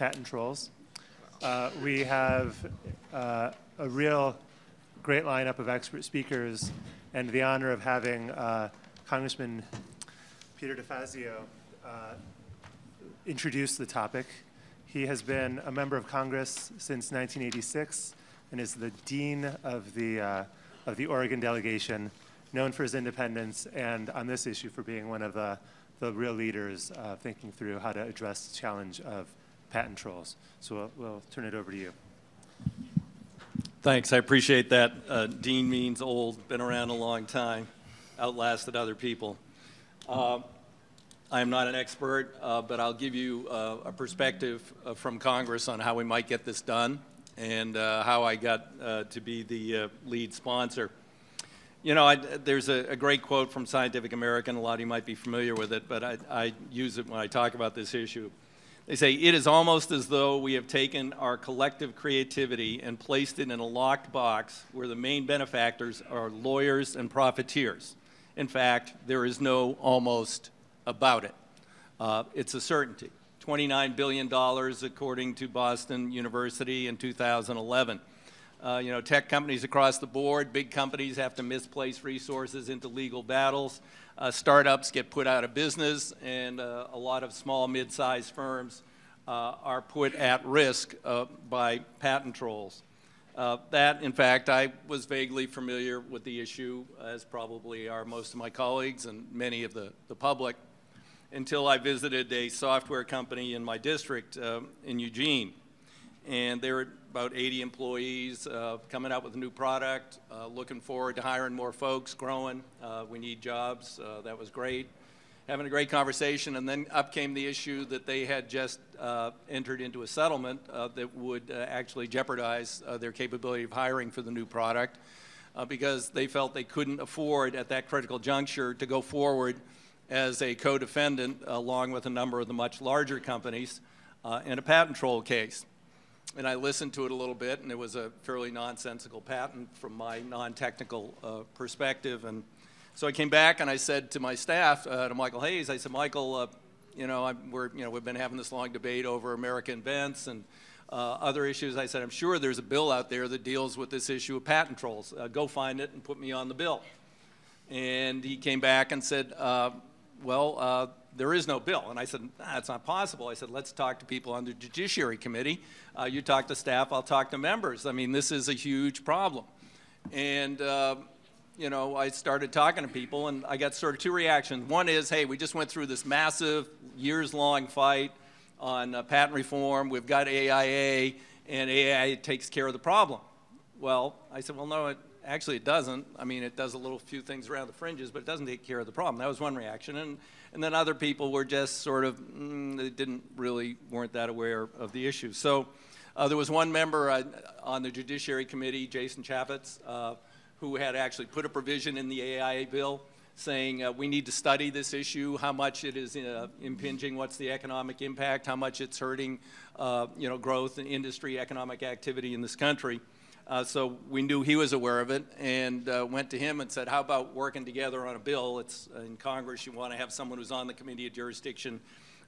patent trolls. We have a real great lineup of expert speakers and the honor of having Congressman Peter DeFazio introduce the topic. He has been a member of Congress since 1986 and is the dean of the Oregon delegation, known for his independence and on this issue for being one of the real leaders thinking through how to address the challenge of patent trolls. So we'll turn it over to you. Thanks, I appreciate that. Dean means old, been around a long time, outlasted other people. I'm not an expert, but I'll give you a perspective from Congress on how we might get this done and how I got to be the lead sponsor. You know, there's a great quote from Scientific American. A lot of you might be familiar with it, but I use it when I talk about this issue. They say, "It is almost as though we have taken our collective creativity and placed it in a locked box where the main benefactors are lawyers and profiteers. In fact, there is no almost about it. It's a certainty. $29 billion according to Boston University in 2011. You know, tech companies across the board, big companies have to misplace resources into legal battles. Startups get put out of business, and a lot of small, mid-sized firms are put at risk by patent trolls. That, in fact, I was vaguely familiar with the issue, as probably are most of my colleagues and many of the public, until I visited a software company in my district in Eugene. And there were about 80 employees coming out with a new product, looking forward to hiring more folks, growing. We need jobs. That was great. Having a great conversation, and then up came the issue that they had just entered into a settlement that would actually jeopardize their capability of hiring for the new product because they felt they couldn't afford at that critical juncture to go forward as a co-defendant along with a number of the much larger companies in a patent troll case. And I listened to it a little bit, and it was a fairly nonsensical patent from my non-technical perspective. And so I came back and I said to my staff, to Michael Hayes, I said, Michael, we've been having this long debate over American invents and other issues. I said, I'm sure there's a bill out there that deals with this issue of patent trolls. Go find it and put me on the bill. And he came back and said, there is no bill. And I said, that's not possible. I said, let's talk to people on the Judiciary Committee. You talk to staff, I'll talk to members. I mean, this is a huge problem. And, you know, I started talking to people, and I got sort of two reactions. One is, hey, we just went through this massive, years-long fight on patent reform. We've got AIA, and AIA takes care of the problem. Well, I said, well, no, actually it doesn't. I mean, it does a few things around the fringes, but it doesn't take care of the problem. That was one reaction. And then other people were just sort of, they weren't that aware of the issue. So there was one member on the Judiciary Committee, Jason Chaffetz, who had actually put a provision in the AIA bill saying we need to study this issue, how much it is impinging, what's the economic impact, how much it's hurting growth and industry, economic activity in this country. So we knew he was aware of it and went to him and said, how about working together on a bill? It's in Congress, you want to have someone who's on the committee of jurisdiction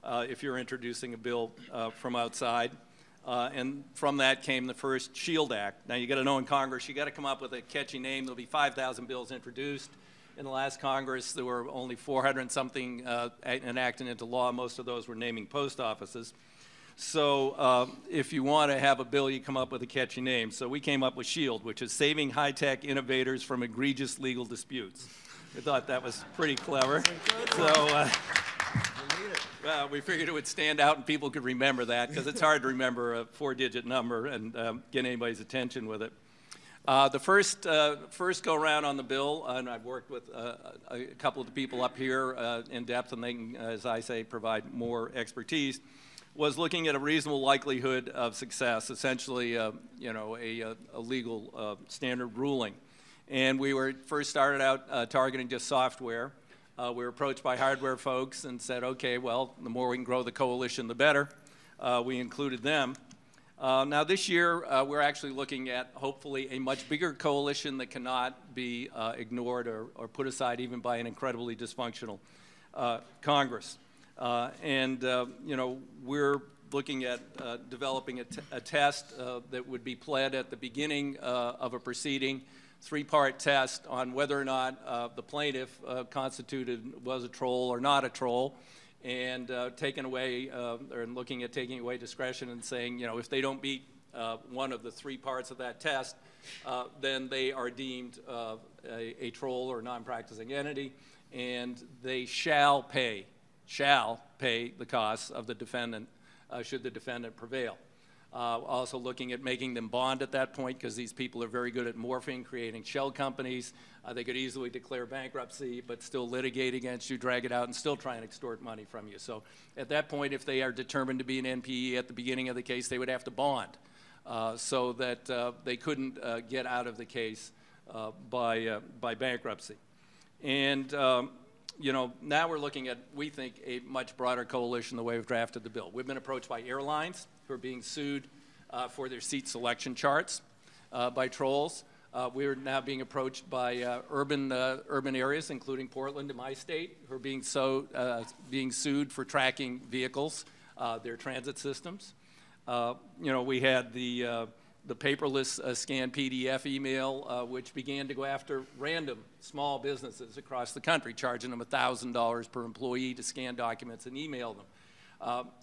if you're introducing a bill from outside. And from that came the first SHIELD Act. Now you got to know in Congress, you got to come up with a catchy name. There'll be 5,000 bills introduced. In the last Congress, there were only 400 and something enacted into law. Most of those were naming post offices. So if you want to have a bill, you come up with a catchy name. So we came up with SHIELD, which is Saving High-Tech Innovators from Egregious Legal Disputes. We thought that was pretty clever. So well, we figured it would stand out and people could remember that because it's hard to remember a 4-digit number and get anybody's attention with it. The first go-around on the bill, and I've worked with a couple of the people up here in depth, and they can, as I say, provide more expertise, was looking at a reasonable likelihood of success, essentially, a legal standard ruling. And we were first started out targeting just software. We were approached by hardware folks and said, okay, well, the more we can grow the coalition, the better. We included them. Now this year, we're actually looking at, hopefully, a much bigger coalition that cannot be ignored or put aside even by an incredibly dysfunctional Congress. We're looking at developing a test that would be pled at the beginning of a proceeding, three-part test on whether or not the plaintiff was a troll or not a troll, and taking away, or looking at taking away discretion and saying, you know, if they don't meet one of the three parts of that test, then they are deemed a troll or non-practicing entity, and they shall pay the costs of the defendant should the defendant prevail. Also looking at making them bond at that point, because these people are very good at morphing, creating shell companies. They could easily declare bankruptcy, but still litigate against you, drag it out, and still try and extort money from you. So at that point, if they are determined to be an NPE at the beginning of the case, they would have to bond so that they couldn't get out of the case by bankruptcy. And you know, now we're looking at, we think, a much broader coalition the way we've drafted the bill. We've been approached by airlines who are being sued for their seat selection charts by trolls. We're now being approached by urban areas, including Portland in my state, who are being sued for tracking vehicles, their transit systems. You know, we had the paperless scan PDF email, which began to go after random small businesses across the country, charging them $1,000 per employee to scan documents and email them.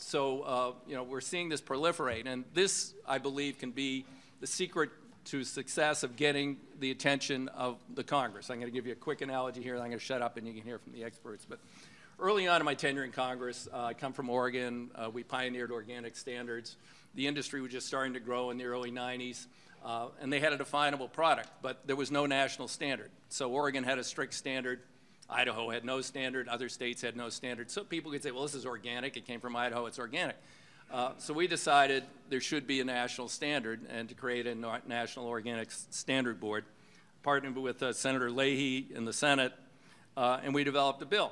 You know, we're seeing this proliferate, and this, I believe, can be the secret to success of getting the attention of the Congress. I'm going to give you a quick analogy here, and I'm going to shut up and you can hear from the experts. But early on in my tenure in Congress, I come from Oregon. We pioneered organic standards. The industry was just starting to grow in the early 90s, and they had a definable product, but there was no national standard. So Oregon had a strict standard. Idaho had no standard. Other states had no standard. So people could say, well, this is organic. It came from Idaho. It's organic. So we decided there should be a national standard, and to create a National Organic Standard Board, partnered with Senator Leahy in the Senate, and we developed a bill.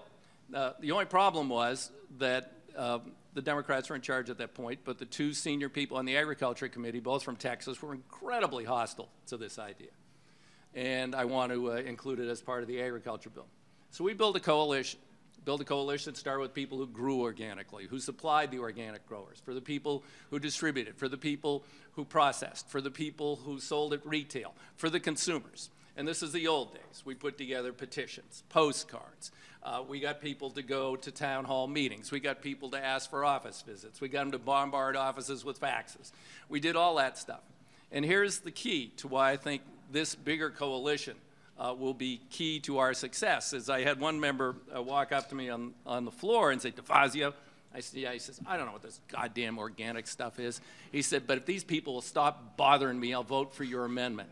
The only problem was that the Democrats were in charge at that point, but the two senior people on the Agriculture Committee, both from Texas, were incredibly hostile to this idea. And I want to include it as part of the agriculture bill. So we built a coalition. Started with people who grew organically, who supplied the organic growers, for the people who distributed, for the people who processed, for the people who sold at retail, for the consumers. And this is the old days. We put together petitions, postcards. We got people to go to town hall meetings. We got people to ask for office visits. We got them to bombard offices with faxes. We did all that stuff. And here's the key to why I think this bigger coalition will be key to our success. Is I had one member walk up to me on the floor and say, DeFazio, I said, yeah, he says, I don't know what this goddamn organic stuff is. He said, but if these people will stop bothering me, I'll vote for your amendment.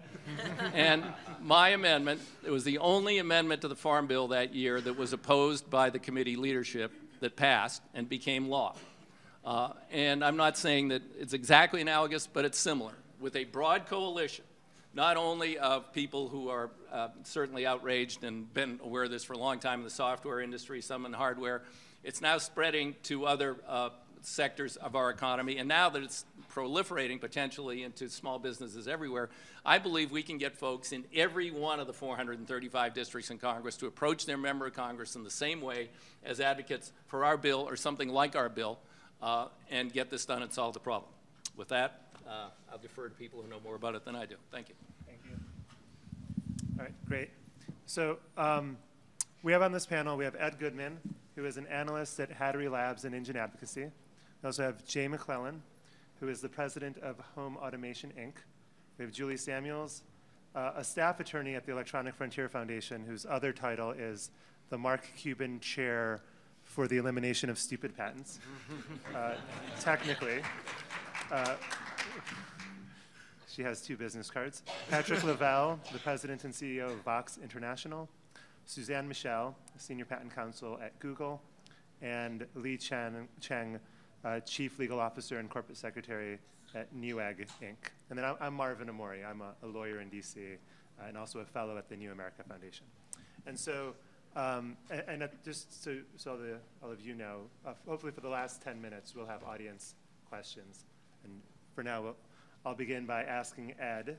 And my amendment, it was the only amendment to the Farm Bill that year that was opposed by the committee leadership that passed and became law. And I'm not saying that it's exactly analogous, but it's similar. With a broad coalition, not only of people who are certainly outraged and been aware of this for a long time in the software industry, some in hardware, it's now spreading to other sectors of our economy, and now that it's proliferating potentially into small businesses everywhere, I believe we can get folks in every one of the 435 districts in Congress to approach their member of Congress in the same way as advocates for our bill or something like our bill and get this done and solve the problem. With that, I'll defer to people who know more about it than I do. Thank you. Thank you. All right, great. So we have on this panel, we have Ed Goodman, who is an analyst at Hattery Labs in Engine Advocacy. We also have Jay McClellan, who is the president of Home Automation, Inc. We have Julie Samuels, a staff attorney at the Electronic Frontier Foundation, whose other title is the Mark Cuban Chair for the Elimination of Stupid Patents, technically. She has two business cards. Patrick Lavelle, the president and CEO of Vox International. Suzanne Michel, senior patent counsel at Google. And Li Cheng, chief legal officer and corporate secretary at Newegg, Inc. And then I'm Marvin Amori. I'm a lawyer in DC and also a fellow at the New America Foundation. And so, just so all of you know, hopefully for the last 10 minutes, we'll have audience questions. And for now, I'll begin by asking Ed.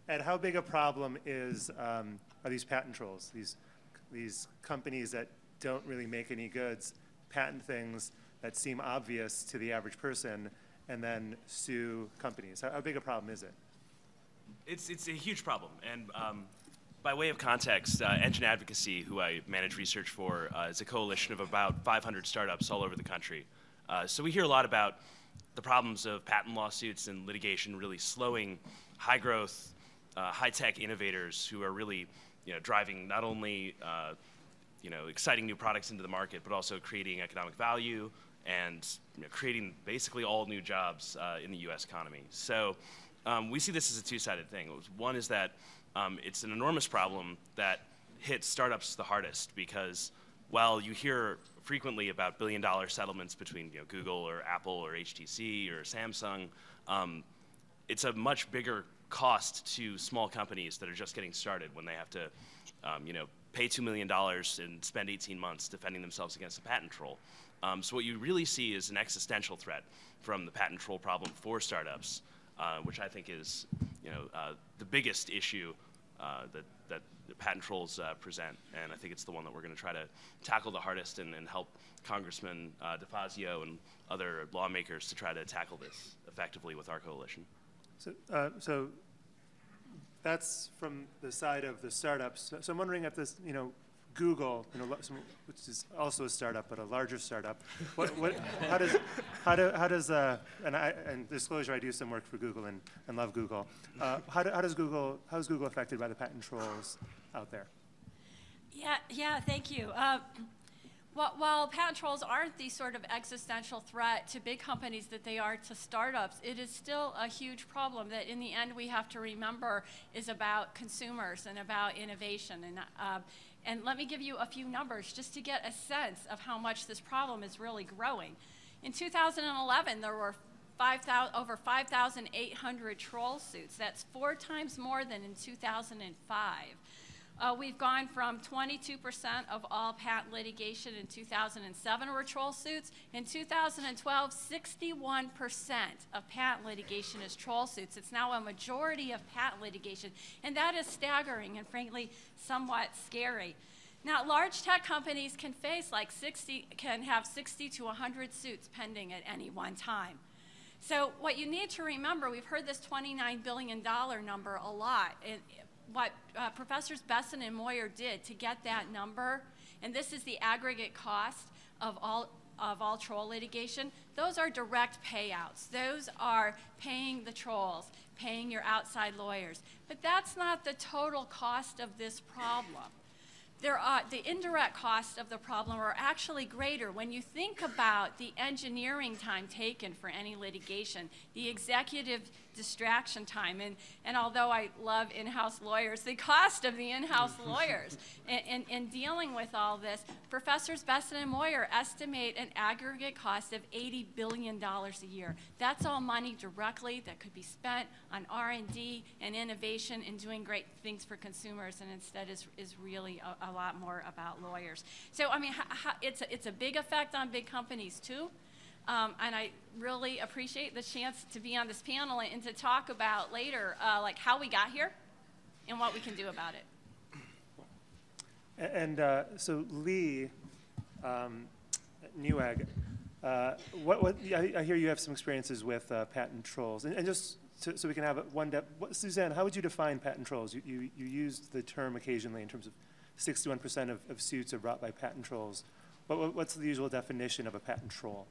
Ed, how big a problem are these patent trolls, these companies that don't really make any goods, patent things that seem obvious to the average person, and then sue companies? How big a problem is it? It's a huge problem, and by way of context, Engine Advocacy, who I manage research for, is a coalition of about 500 startups all over the country. So we hear a lot about the problems of patent lawsuits and litigation really slowing high-growth, high-tech innovators who are really, driving not only exciting new products into the market, but also creating economic value and creating basically all new jobs in the U.S. economy. So we see this as a two-sided thing. One is that it's an enormous problem that hits startups the hardest because while you hear frequently about billion-dollar settlements between Google or Apple or HTC or Samsung, it's a much bigger cost to small companies that are just getting started when they have to pay $2 million and spend 18 months defending themselves against a patent troll. So what you really see is an existential threat from the patent troll problem for startups, which I think is the biggest issue that the patent trolls present, and I think it's the one that we're going to try to tackle the hardest and help Congressman DeFazio and other lawmakers to try to tackle this effectively with our coalition. So that's from the side of the startups. So I'm wondering if this, Google, which is also a startup but a larger startup. How does and disclosure, I do some work for Google and love Google. How is Google affected by the patent trolls out there? Yeah, thank you. While patent trolls aren't the sort of existential threat to big companies that they are to startups, it is still a huge problem that in the end we have to remember is about consumers and about innovation. And let me give you a few numbers just to get a sense of how much this problem is really growing. In 2011, there were over 5,800 troll suits. That's 4 times more than in 2005. We've gone from 22% of all patent litigation in 2007 were troll suits. In 2012, 61% of patent litigation is troll suits. It's now a majority of patent litigation, and that is staggering and frankly somewhat scary. Now, large tech companies can have 60 to 100 suits pending at any one time. So what you need to remember, we've heard this $29 billion number a lot. What Professors Besson and Moyer did to get that number, and this is the aggregate cost of all troll litigation, those are direct payouts. Those are paying the trolls, paying your outside lawyers. But that's not the total cost of this problem. The indirect costs of the problem are actually greater. When you think about the engineering time taken for any litigation, the executive distraction time, and although I love in-house lawyers, the cost of the in-house lawyers in dealing with all this, Professors Besson and Moyer estimate an aggregate cost of $80 billion a year. That's all money directly that could be spent on R&D and innovation and doing great things for consumers, and instead is really a lot more about lawyers. So I mean, it's a big effect on big companies too. And I really appreciate the chance to be on this panel and to talk about later like how we got here and what we can do about it. And so Lee, Newegg, I hear you have some experiences with patent trolls. And just so we can have Suzanne, how would you define patent trolls? You used the term occasionally in terms of 61% of suits are brought by patent trolls. What's the usual definition of a patent troll?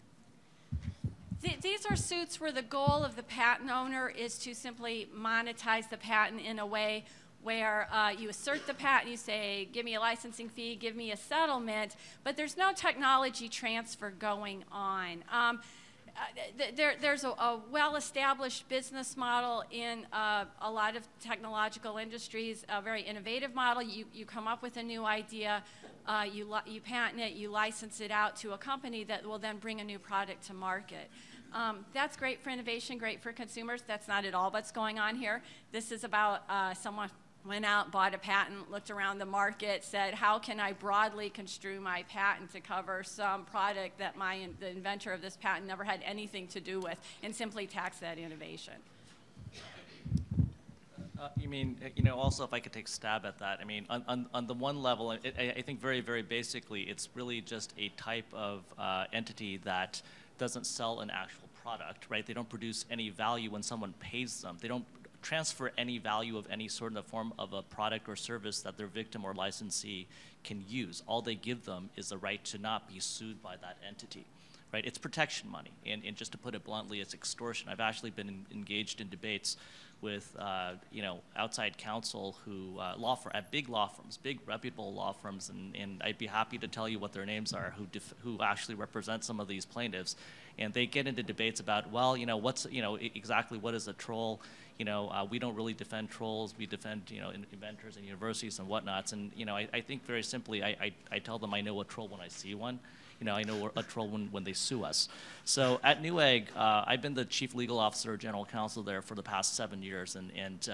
These are suits where the goal of the patent owner is to simply monetize the patent in a way where you assert the patent, you say, give me a licensing fee, give me a settlement, but there's no technology transfer going on. There's a well-established business model in a lot of technological industries, a very innovative model. You come up with a new idea, you patent it, you license it out to a company that will then bring a new product to market. That's great for innovation, great for consumers. That's not at all what's going on here. This is about someone went out, bought a patent, looked around the market, said, how can I broadly construe my patent to cover some product that the inventor of this patent never had anything to do with, and simply tax that innovation. You mean, also if I could take a stab at that, I mean, on the one level, I think very, very basically, it's really just a type of entity that doesn't sell an actual product, right? They don't produce any value when someone pays them. They don't transfer any value of any sort of form of a product or service that their victim or licensee can use. All they give them is the right to not be sued by that entity, right? It's protection money, and just to put it bluntly, it's extortion. I've actually been engaged in debates with outside counsel who at big law firms, big reputable law firms, and I'd be happy to tell you what their names are, who actually represent some of these plaintiffs, and they get into debates about, well, exactly what is a troll? We don't really defend trolls. We defend inventors and universities and whatnots. And I think very simply, I tell them I know a troll when I see one. I know a troll when they sue us. So at Newegg, I've been the chief legal officer or general counsel there for the past 7 years, and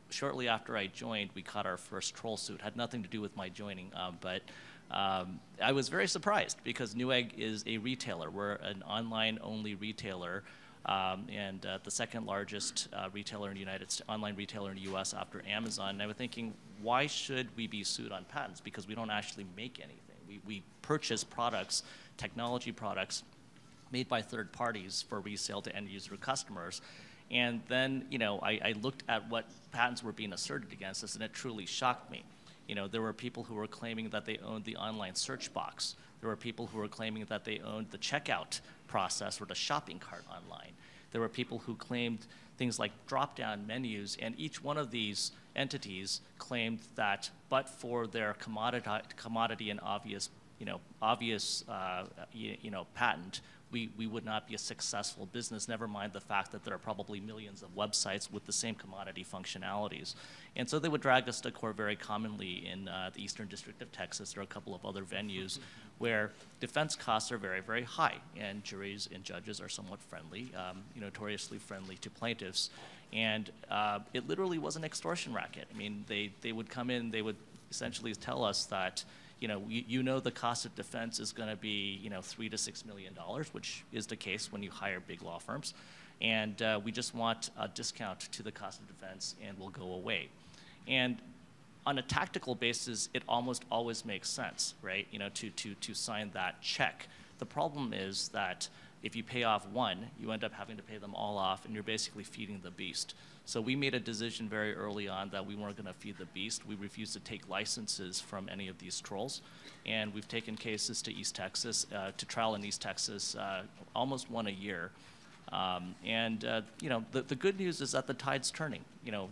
shortly after I joined, we caught our first troll suit. Had nothing to do with my joining, but I was very surprised because Newegg is a retailer. We're an online-only retailer, and the second largest retailer in the online retailer in the U.S. after Amazon. And I was thinking, why should we be sued on patents? Because we don't actually make anything. We purchase products, technology products, made by third parties for resale to end user customers. And then, I looked at what patents were being asserted against us, and it truly shocked me. There were people who were claiming that they owned the online search box. There were people who were claiming that they owned the checkout process or the shopping cart online. There were people who claimed things like drop-down menus, and each one of these entities claimed that, but for their commodity and obvious patent, we would not be a successful business, never mind the fact that there are probably millions of websites with the same commodity functionalities. And so they would drag us to court very commonly in the Eastern District of Texas or a couple of other venues where defense costs are very, very high, and juries and judges are somewhat friendly, notoriously friendly to plaintiffs. And it literally was an extortion racket. I mean, they would come in, they would essentially tell us that the cost of defense is going to be $3 to $6 million, which is the case when you hire big law firms, and we just want a discount to the cost of defense, and we'll go away. And on a tactical basis, it almost always makes sense, right? To sign that check. The problem is that if you pay off one, you end up having to pay them all off, and you're basically feeding the beast. So we made a decision very early on that we weren't going to feed the beast. We refused to take licenses from any of these trolls, and we've taken cases to East Texas, to trial in East Texas, almost one a year. The good news is that the tide's turning.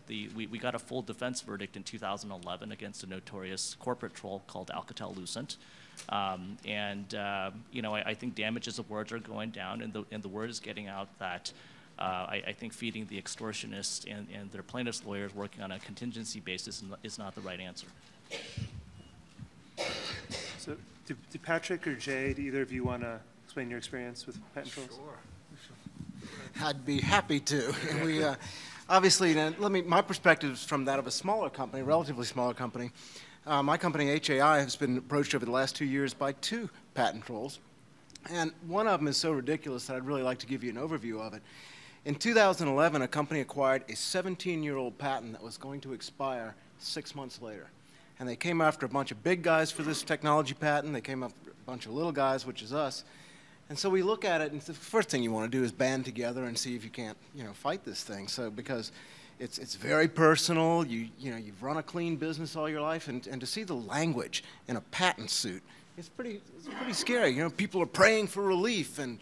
We got a full defense verdict in 2011 against a notorious corporate troll called Alcatel-Lucent. I think damages of words are going down, and the word is getting out that I think feeding the extortionists and their plaintiffs' lawyers working on a contingency basis is not the right answer. So, do Patrick or Jay, do either of you want to explain your experience with patent trolls? Sure. I'd be happy to. We obviously, my perspective is from that of a smaller company, a relatively smaller company. My company, HAI, has been approached over the last 2 years by 2 patent trolls. And one of them is so ridiculous that I'd really like to give you an overview of it. In 2011, a company acquired a 17-year-old patent that was going to expire 6 months later. And they came after a bunch of big guys for this technology patent. They came after a bunch of little guys, which is us. And so we look at it, and the first thing you want to do is band together and see if you can't, fight this thing. So because it's very personal, you've run a clean business all your life, and to see the language in a patent suit, it's pretty scary. People are praying for relief and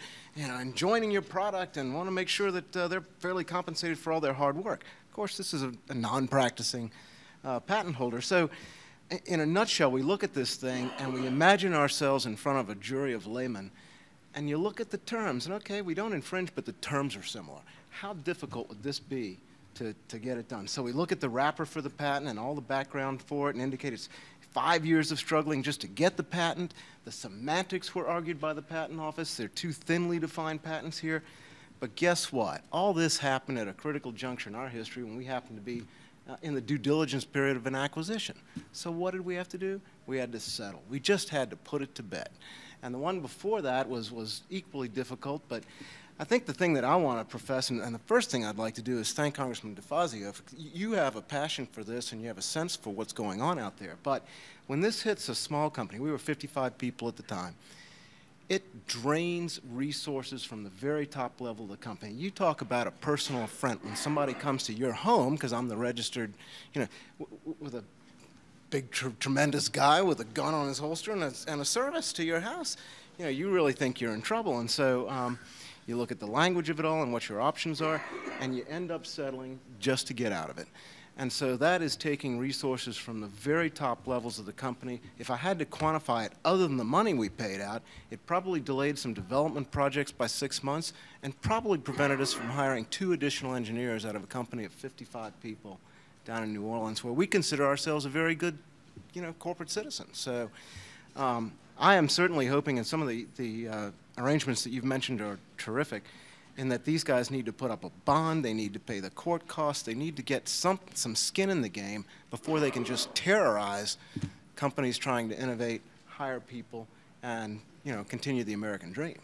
joining your product and want to make sure that they're fairly compensated for all their hard work. Of course, this is a non-practicing patent holder. So in a nutshell, we look at this thing and we imagine ourselves in front of a jury of laymen, and you look at the terms, and okay, we don't infringe, but the terms are similar. How difficult would this be to get it done? So we look at the wrapper for the patent and all the background for it and indicate it's 5 years of struggling just to get the patent. The semantics were argued by the patent office. They're too thinly defined patents here. But guess what? All this happened at a critical juncture in our history when we happened to be in the due diligence period of an acquisition. So what did we have to do? We had to settle. We just had to put it to bed. And the one before that was equally difficult, but I think the thing that I want to profess, and the first thing I'd like to do is thank Congressman DeFazio. You have a passion for this and you have a sense for what's going on out there. But when this hits a small company, we were 55 people at the time, it drains resources from the very top level of the company. You talk about a personal affront when somebody comes to your home, because I'm the registered, with a big, tremendous guy with a gun on his holster and a service to your house. You really think you're in trouble. And so you look at the language of it all and what your options are, and you end up settling just to get out of it. And so that is taking resources from the very top levels of the company. If I had to quantify it, other than the money we paid out, it probably delayed some development projects by 6 months and probably prevented us from hiring 2 additional engineers out of a company of 55 people down in New Orleans, where we consider ourselves a very good, corporate citizen. So I am certainly hoping, and some of the arrangements that you've mentioned are terrific, in that these guys need to put up a bond, they need to pay the court costs, they need to get some skin in the game before they can just terrorize companies trying to innovate, hire people, and continue the American dream.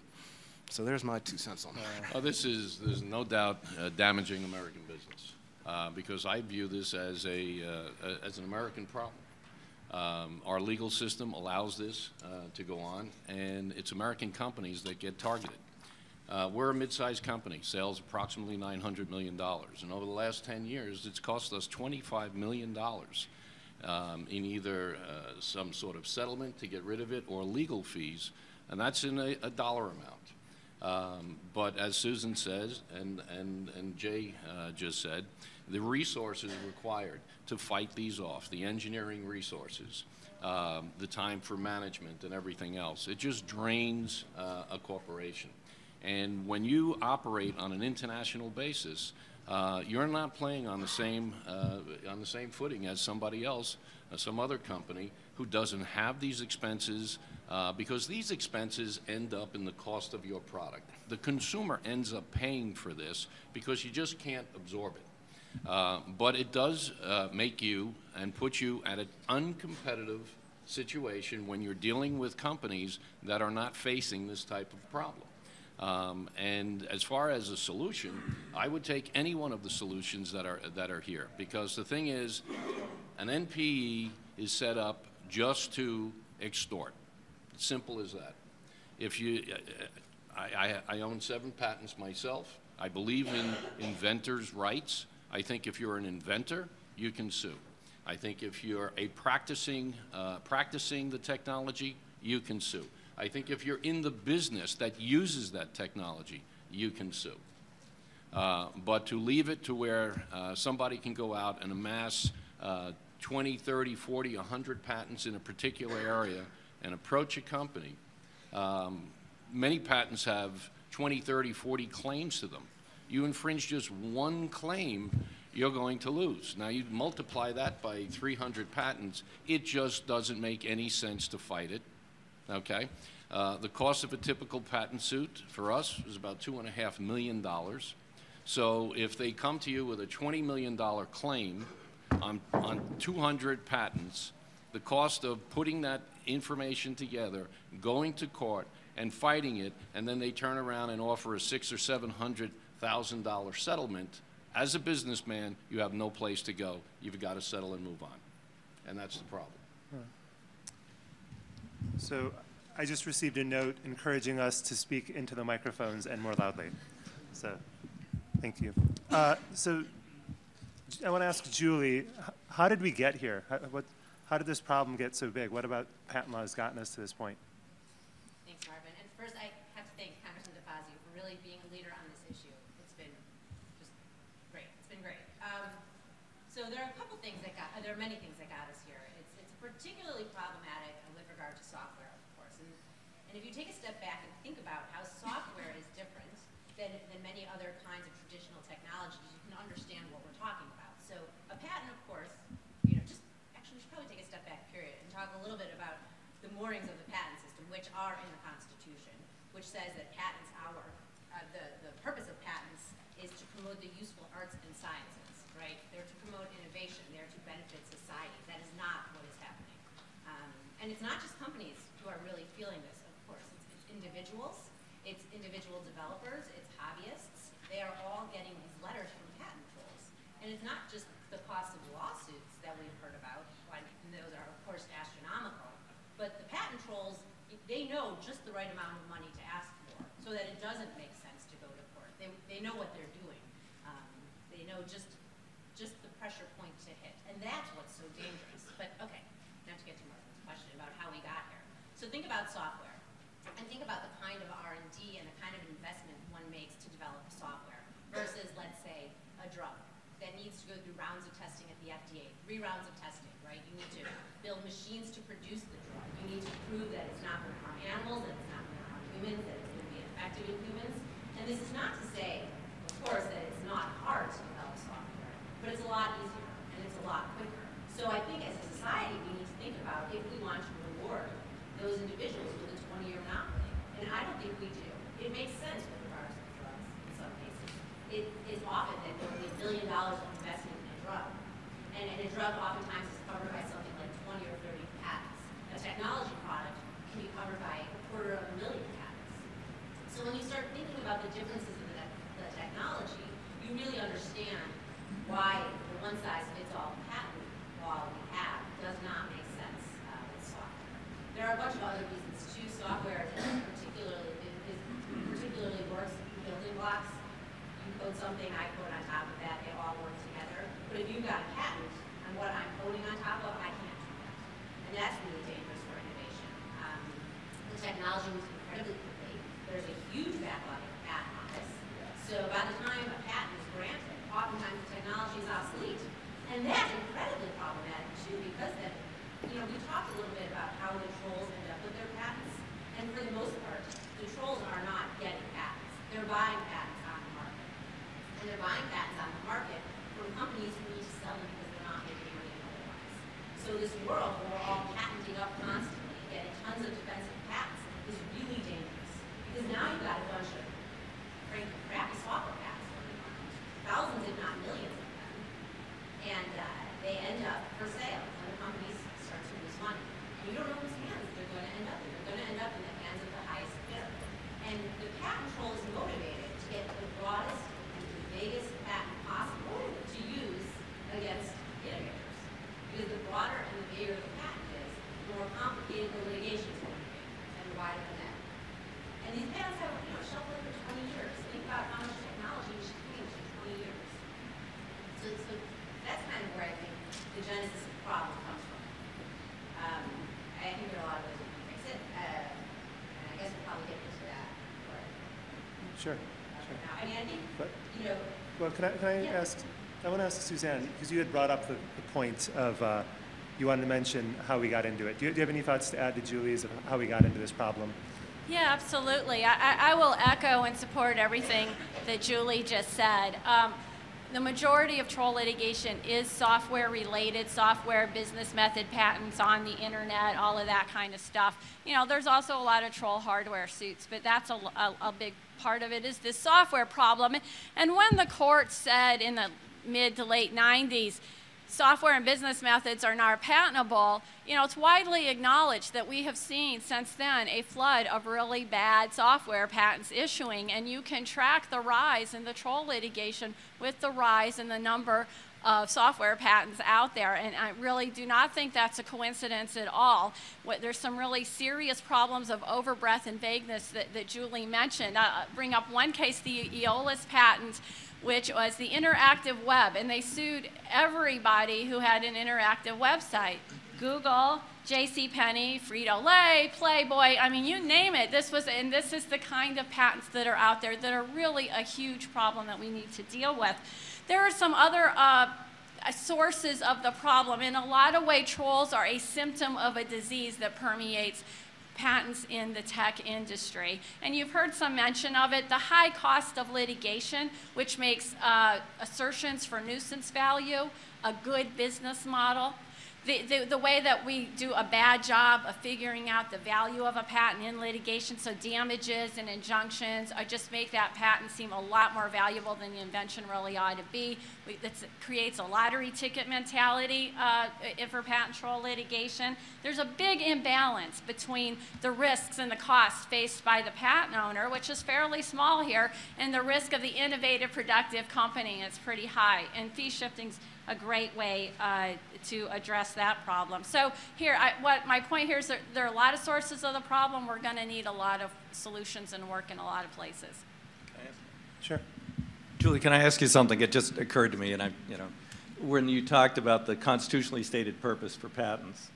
So there's my 2 cents on that. There's no doubt damaging American business, because I view this as an American problem. Our legal system allows this to go on, and it's American companies that get targeted. We're a mid-sized company, sales approximately $900 million, and over the last 10 years, it's cost us $25 million in either some sort of settlement to get rid of it or legal fees, and that's in a dollar amount. But as Susan says, and Jay just said, the resources required to fight these off, the engineering resources, the time for management and everything else, it just drains a corporation. And when you operate on an international basis, you're not playing on the same footing as somebody else, some other company who doesn't have these expenses, because these expenses end up in the cost of your product. The consumer ends up paying for this because you just can't absorb it. But it does make you and put you at an uncompetitive situation when you're dealing with companies that are not facing this type of problem. And as far as a solution, I would take any one of the solutions that are here, because the thing is, an NPE is set up just to extort. Simple as that. If you, I own 7 patents myself. I believe in inventors' rights. I think if you're an inventor, you can sue. I think if you're practicing the technology, you can sue. I think if you're in the business that uses that technology, you can sue. But to leave it to where somebody can go out and amass 20, 30, 40, 100 patents in a particular area and approach a company, many patents have 20, 30, 40 claims to them. You infringe just 1 claim, you're going to lose. Now you multiply that by 300 patents, it just doesn't make any sense to fight it. Okay, the cost of a typical patent suit for us is about $2.5 million. So if they come to you with a $20 million claim on 200 patents, the cost of putting that information together, going to court and fighting it, and then they turn around and offer a $600,000 or $700,000 settlement, as a businessman, you have no place to go. You've got to settle and move on, and that's the problem. So I just received a note encouraging us to speak into the microphones and more loudly. So thank you. So I want to ask Julie, how did we get here? How did this problem get so big? What about patent law has gotten us to this point? Thanks, Marvin. And first, I have to thank Congressman DeFazio for really being a leader on this issue. It's been just great. It's been great. So there are a couple things there are many things that got us here. It's particularly problematic with regard to software, of course. And if you take a step back and think about how software is different than many other kinds of traditional technologies, you can understand what we're talking about. So a patent, of course, we should probably take a step back, period, and talk a little bit about the moorings of the patent system, which are in the Constitution, which says that patents the purpose of patents is to promote the useful arts and sciences, right? They're to promote innovation. They're to benefit society. That is not what is happening. And it's not just companies who are really feeling this, of course. It's individuals. It's individual developers. It's hobbyists. They are all getting these letters from patent trolls. And it's not just the cost of lawsuits that we've heard about, and those are, of course, astronomical, but the patent trolls, they know just the right amount of money so that it doesn't make sense to go to court. They know what they're doing. They know just the pressure point to hit. And that's what's so dangerous. But okay, now to get to Martha's question about how we got here. So think about software. And think about the kind of R&D and the kind of investment one makes to develop software versus, let's say, a drug that needs to go through rounds of testing at the FDA, 3 rounds of testing, right? You need to build machines to produce the drug. You need to prove that it's not going to harm animals, that it's not going to harm humans, that it's going to be effective in humans. And this is not to say, of course, that it's not hard to develop software, but it's a lot easier and it's a lot quicker. So I think as a society, we need to think about if we want to reward those individuals with a 20-year monopoly. And I don't think we do. It makes sense with regards to drugs in some cases. It is often that there will be $1 billion of investment in a drug. And a drug oftentimes is covered by something like 20 or 30 patents. A technology product can be covered by 250,000 patents. So when you start thinking about the differences in the technology, you really understand why the one-size-fits-all patent law we have does not make sense with software. There are a bunch of other reasons too. Software particularly works with building blocks. You code something, I code on top of that, they all work together. But if you've got a patent on what I'm coding on top of, I can't do that. And that's really dangerous for innovation. The technology moves incredibly quickly. There's a huge backlog of patent office. So by the time a patent is granted, oftentimes the technology is obsolete. And that's incredibly problematic too, because then, we talked a little bit about how the trolls end up with their patents. And for the most part, the trolls are not getting patents. They're buying patents on the market. And they're buying patents on the market from companies who need to sell them because they're not making money otherwise. So this world where we're all patenting up constantly, getting tons of defensive patents, is really dangerous. Because now you've got a bunch of crappy software patents on the market. Thousands, if not millions of them. And they end up for sale when the companies start to lose money. And you don't know whose hands they're going to end up in. They're going to end up in the hands of the highest bidder. And the patent troll is motivated to get the broadest and the biggest patent possible to use against innovators. Because the broader and the bigger the patent is, the more complicated the litigation is going to be, and the wider the net. And these patents have, shelf life for 20 years. Think about how much technology has changed in 20 years. So that's kind of where I think the genesis of the problem comes from. I think there are a lot of ways we can fix it, and I guess we'll probably get into that. Sure. Now. I mean, I think, Well, can I ask, I want to ask Suzanne, because you had brought up the point of, you wanted to mention how we got into it. Do you have any thoughts to add to Julie's of how we got into this problem? Yeah, absolutely. I will echo and support everything that Julie just said. The majority of troll litigation is software related, software business method patents on the internet, all of that kind of stuff. There's also a lot of troll hardware suits, but that's a big part of it is this software problem. And when the court said in the mid to late 90s, software and business methods are not patentable, it's widely acknowledged that we have seen since then a flood of really bad software patents issuing, and you can track the rise in the troll litigation with the rise in the number of software patents out there, and I really do not think that's a coincidence at all. There's some really serious problems of overbreadth and vagueness that Julie mentioned. I'll bring up one case, the Aeolus patent, which was the interactive web, and they sued everybody who had an interactive website. Google, JCPenney, Frito-Lay, Playboy, I mean, you name it. This is the kind of patents that are out there that are really a huge problem that we need to deal with. There are some other sources of the problem. In a lot of ways, trolls are a symptom of a disease that permeates patents in the tech industry. And you've heard some mention of it, the high cost of litigation, which makes assertions for nuisance value a good business model. The way that we do a bad job of figuring out the value of a patent in litigation, so damages and injunctions just make that patent seem a lot more valuable than the invention really ought to be. It creates a lottery ticket mentality for patent troll litigation. There's a big imbalance between the risks and the costs faced by the patent owner, which is fairly small here, and the risk of the innovative, productive company. It's pretty high, and fee shifting's a great way to address that problem. So here, my point here is that there are a lot of sources of the problem. We're going to need a lot of solutions and work in a lot of places. Sure. Julie, can I ask you something? It just occurred to me, and when you talked about the constitutionally stated purpose for patents,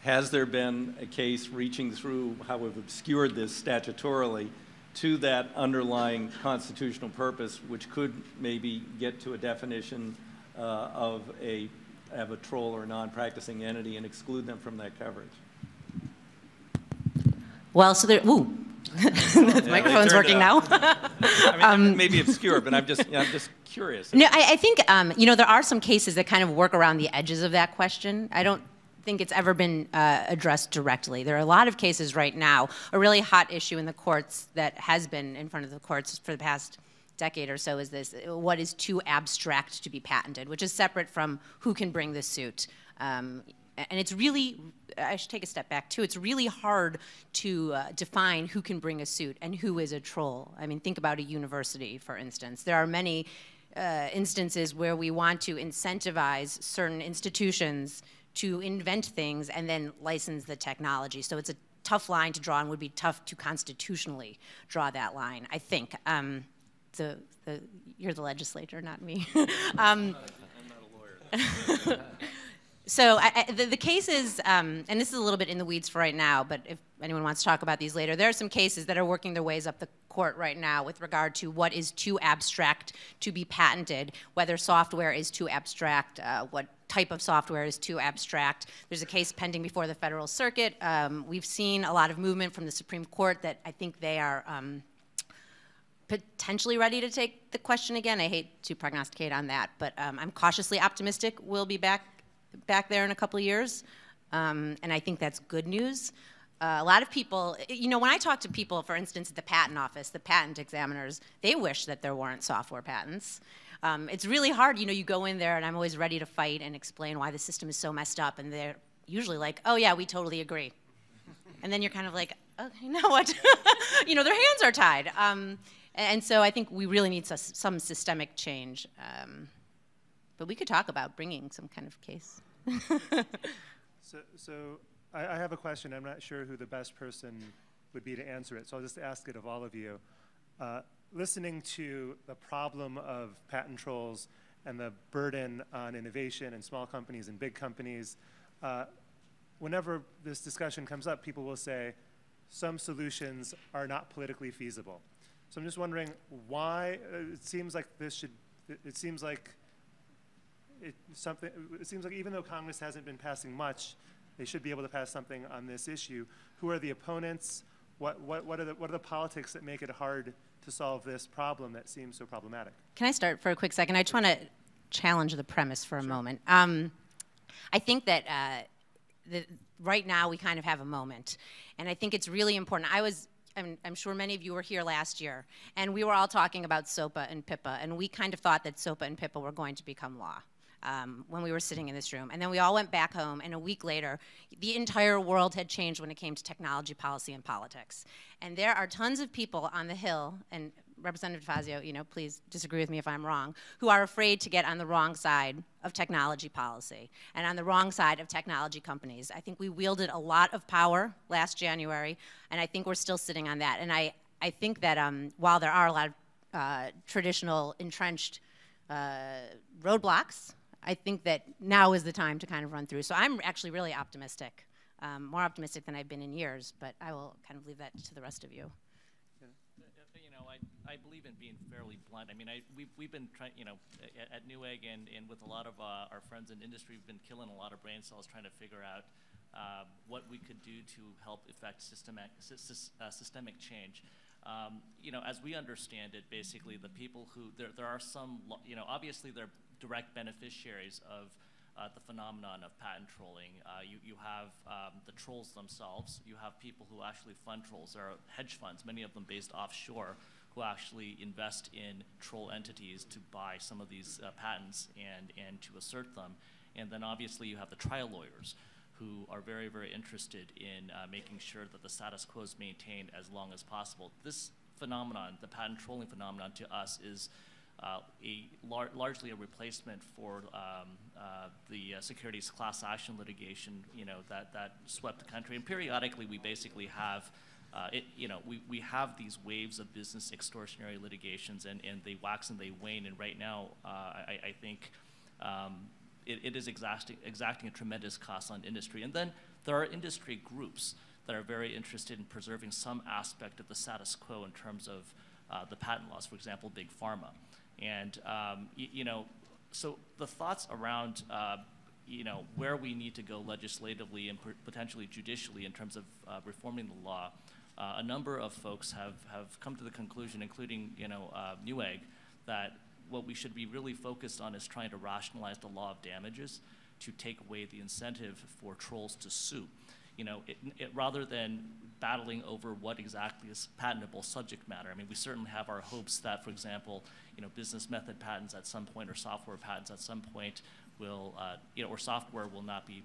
has there been a case reaching through how we've obscured this statutorily to that underlying constitutional purpose, which could maybe get to a definition of a troll or non-practicing entity and exclude them from that coverage? Well, so there, ooh. The microphone's working now. I mean, maybe obscure, but I'm just curious. No, I think, there are some cases that kind of work around the edges of that question. I don't think it's ever been addressed directly. There are a lot of cases right now. A really hot issue in the courts that has been in front of the courts for the past decade or so is this: what is too abstract to be patented, which is separate from who can bring the suit. And it's really, I should take a step back too, it's really hard to define who can bring a suit and who is a troll. I mean, think about a university, for instance. There are many instances where we want to incentivize certain institutions to invent things and then license the technology. So it's a tough line to draw and would be tough to constitutionally draw that line, I think. You're the legislator, not me. I'm not a lawyer. So the cases, and this is a little bit in the weeds for right now, but if anyone wants to talk about these later, there are some cases that are working their ways up the court right now with regard to what is too abstract to be patented, whether software is too abstract, what type of software is too abstract. There's a case pending before the Federal Circuit. We've seen a lot of movement from the Supreme Court that I think they are potentially ready to take the question again. I hate to prognosticate on that, but I'm cautiously optimistic we'll be back there in a couple of years, and I think that's good news. A lot of people, when I talk to people, for instance, at the patent office, the patent examiners, they wish that there weren't software patents. It's really hard, you go in there, and I'm always ready to fight and explain why the system is so messed up, and they're usually like, oh yeah, we totally agree. And then you're kind of like, okay, now what? Their hands are tied. And so I think we really need some systemic change. But we could talk about bringing some kind of case. So I have a question. I'm not sure who the best person would be to answer it, so I'll just ask it of all of you. Listening to the problem of patent trolls and the burden on innovation and small companies and big companies, whenever this discussion comes up, people will say some solutions are not politically feasible. So I'm just wondering why it seems like even though Congress hasn't been passing much, they should be able to pass something on this issue. Who are the opponents? What are the politics that make it hard to solve this problem that seems so problematic? Can I start for a quick second? I just want to challenge the premise for a moment. I think that right now we kind of have a moment, and I think it's really important. I'm sure many of you were here last year, and we were all talking about SOPA and PIPA, and we kind of thought that SOPA and PIPA were going to become law when we were sitting in this room. And then we all went back home, and a week later, the entire world had changed when it came to technology policy and politics. And there are tons of people on the Hill, and Representative DeFazio, please disagree with me if I'm wrong, who are afraid to get on the wrong side of technology policy and on the wrong side of technology companies. I think we wielded a lot of power last January, and I think we're still sitting on that. And I think that while there are a lot of traditional entrenched roadblocks, I think that now is the time to kind of run through. So I'm actually really optimistic, more optimistic than I've been in years, but I will kind of leave that to the rest of you. I believe in being fairly blunt. I mean, we've been trying, at Newegg and with a lot of our friends in industry, we've been killing a lot of brain cells trying to figure out what we could do to help effect systemic change. As we understand it, basically, the people who, there are some, obviously they're direct beneficiaries of the phenomenon of patent trolling. You have the trolls themselves. You have people who actually fund trolls. There are hedge funds, many of them based offshore, who actually invest in troll entities to buy some of these patents and to assert them. And then obviously you have the trial lawyers who are very, very interested in making sure that the status quo is maintained as long as possible. This phenomenon, the patent trolling phenomenon, to us is largely a replacement for the securities class action litigation, that swept the country. And periodically, we basically have, we have these waves of business extortionary litigations, and they wax and they wane. And right now, I think it is exacting a tremendous cost on industry. And then there are industry groups that are very interested in preserving some aspect of the status quo in terms of the patent laws, for example, Big Pharma. And, so the thoughts around, where we need to go legislatively and potentially judicially in terms of reforming the law, a number of folks have come to the conclusion, including, Newegg, that what we should be really focused on is trying to rationalize the law of damages to take away the incentive for trolls to sue. Rather than battling over what exactly is patentable subject matter. I mean, we certainly have our hopes that, for example, business method patents at some point or software patents at some point will, or software will not be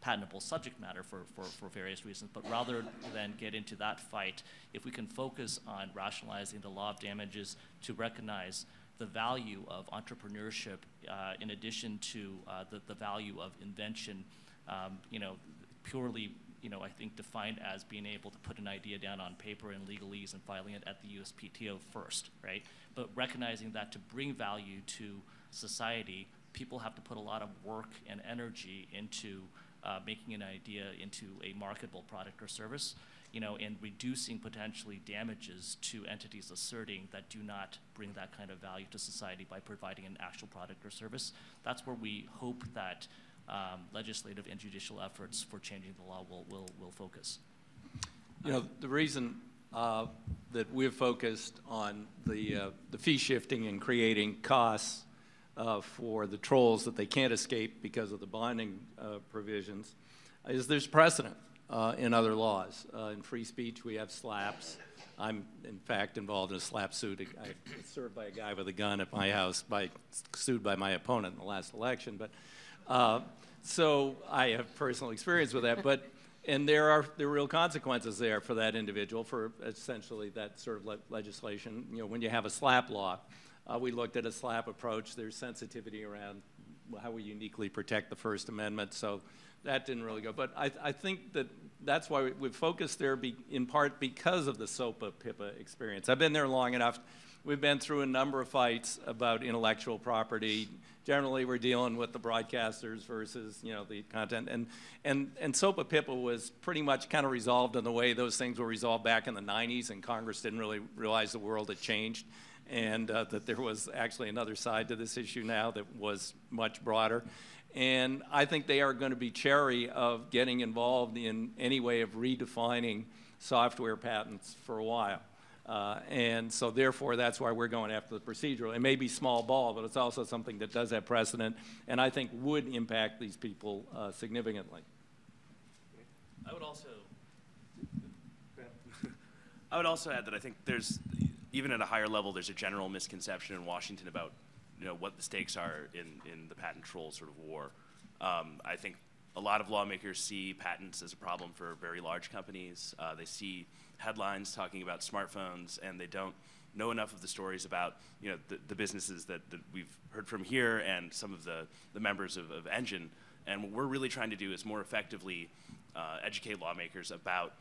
patentable subject matter for various reasons. But rather than get into that fight, if we can focus on rationalizing the law of damages to recognize the value of entrepreneurship in addition to the value of invention, purely, I think defined as being able to put an idea down on paper in legalese and filing it at the USPTO first, right? But recognizing that to bring value to society, people have to put a lot of work and energy into making an idea into a marketable product or service, and reducing potentially damages to entities asserting that do not bring that kind of value to society by providing an actual product or service. That's where we hope that legislative and judicial efforts for changing the law will focus. The reason that we've focused on the fee shifting and creating costs for the trolls that they can't escape because of the bonding provisions is there's precedent in other laws. In free speech, we have slaps. I'm, in fact, involved in a slap suit. I was served by a guy with a gun at my house, sued by my opponent in the last election. But so I have personal experience with that. And there are real consequences there for that individual for essentially that sort of legislation. When you have a slap law, we looked at a slap approach. There's sensitivity around how we uniquely protect the First Amendment. So that didn't really go. But I think that's why we've focused there in part because of the SOPA-PIPA experience. I've been there long enough. We've been through a number of fights about intellectual property. Generally, we're dealing with the broadcasters versus, the content. And SOPA-PIPA was pretty much kind of resolved in the way those things were resolved back in the 90s, and Congress didn't really realize the world had changed, and that there was actually another side to this issue now that was much broader. And I think they are going to be chary of getting involved in any way of redefining software patents for a while. And so therefore, that's why we're going after the procedural. It may be small ball, but it's also something that does have precedent and I think would impact these people significantly. I would also add that I think there's, even at a higher level, there's a general misconception in Washington about what the stakes are in the patent troll sort of war. I think a lot of lawmakers see patents as a problem for very large companies. They see headlines talking about smartphones, and they don't know enough of the stories about the businesses that we've heard from here and some of the members of Engine. And what we're really trying to do is more effectively educate lawmakers about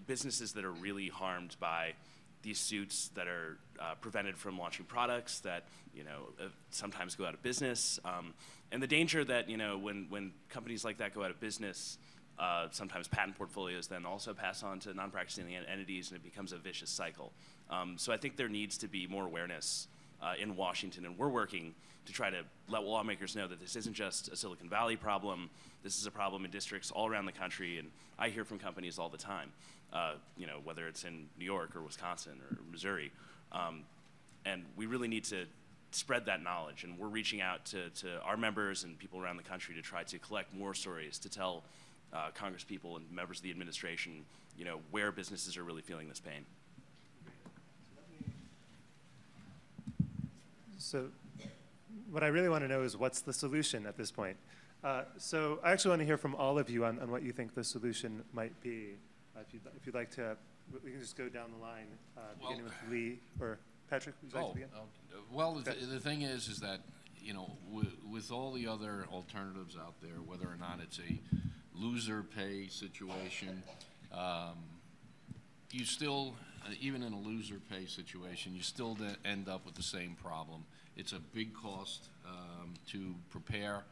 businesses that are really harmed by these suits that are prevented from launching products that sometimes go out of business, and the danger that when companies like that go out of business, sometimes patent portfolios then also pass on to non-practicing entities, and it becomes a vicious cycle. So I think there needs to be more awareness in Washington, and we're working to try to let lawmakers know that this isn't just a Silicon Valley problem. This is a problem in districts all around the country, and I hear from companies all the time, whether it's in New York or Wisconsin or Missouri. And we really need to spread that knowledge, and we're reaching out to our members and people around the country to try to collect more stories to tell Congress people and members of the administration, where businesses are really feeling this pain. So what I really want to know is what's the solution at this point? So I actually want to hear from all of you on what you think the solution might be. If you'd like to, we can just go down the line, beginning with Lee or Patrick, would you like to begin? Well, the, Okay. the thing is that, you know, with all the other alternatives out there, whether or not it's a loser pay situation, you still, even in a loser pay situation, you still end up with the same problem. It's a big cost to prepare,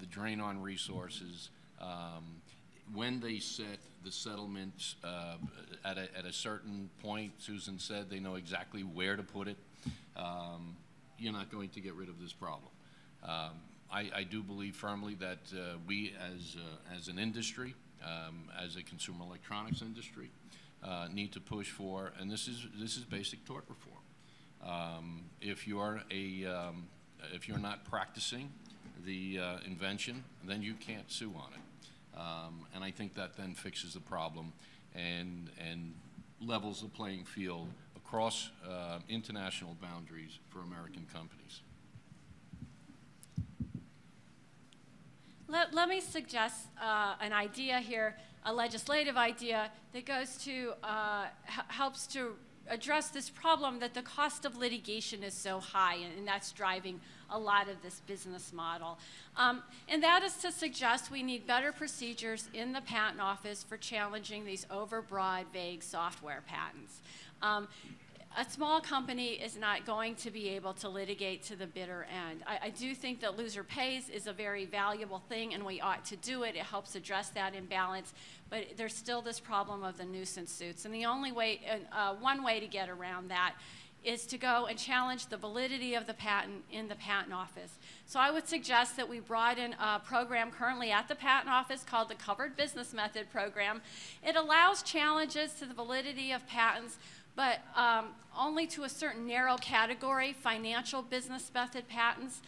the drain on resources. When they set the settlements at a certain point, Susan said they know exactly where to put it. You're not going to get rid of this problem. I do believe firmly that we as an industry, as a consumer electronics industry, need to push for, and this is basic tort reform. If you're not practicing the invention, then you can't sue on it. And I think that then fixes the problem and levels the playing field across international boundaries for American companies. Let me suggest an idea here, a legislative idea that goes to, helps to address this problem that the cost of litigation is so high, and that's driving a lot of this business model. And that is to suggest we need better procedures in the Patent Office for challenging these overbroad, vague software patents. A small company is not going to be able to litigate to the bitter end. I do think that loser pays is a very valuable thing, and we ought to do it. It helps address that imbalance, but there's still this problem of the nuisance suits. And the only way, one way to get around that is to go and challenge the validity of the patent in the Patent Office. So I would suggest that we broaden a program currently at the Patent Office called the Covered Business Method Program. It allows challenges to the validity of patents, but only to a certain narrow category, financial business method patents.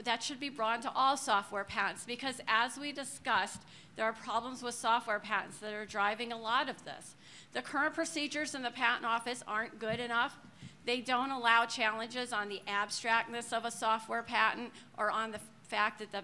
That should be broadened to all software patents, because as we discussed, there are problems with software patents that are driving a lot of this. The current procedures in the Patent Office aren't good enough. They don't allow challenges on the abstractness of a software patent or on the fact that the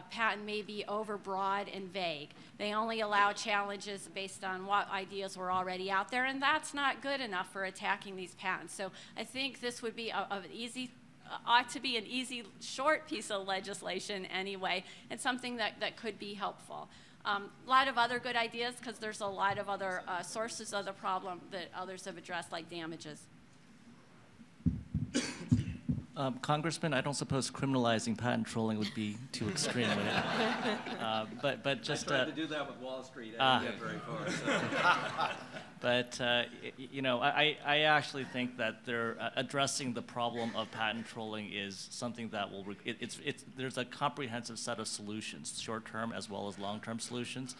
patent may be overbroad and vague. They only allow challenges based on what ideas were already out there, and that's not good enough for attacking these patents. So I think this would be ought to be an easy, short piece of legislation anyway, and something that could be helpful. A lot of other good ideas, because there's a lot of other sources of the problem that others have addressed, like damages. Congressman, I don't suppose criminalizing patent trolling would be too extreme, would it? But just I tried to do that with Wall Street. I didn't get very far. So. But you know, I actually think that they're addressing the problem of patent trolling is something that will. There's a comprehensive set of solutions, short-term as well as long-term solutions.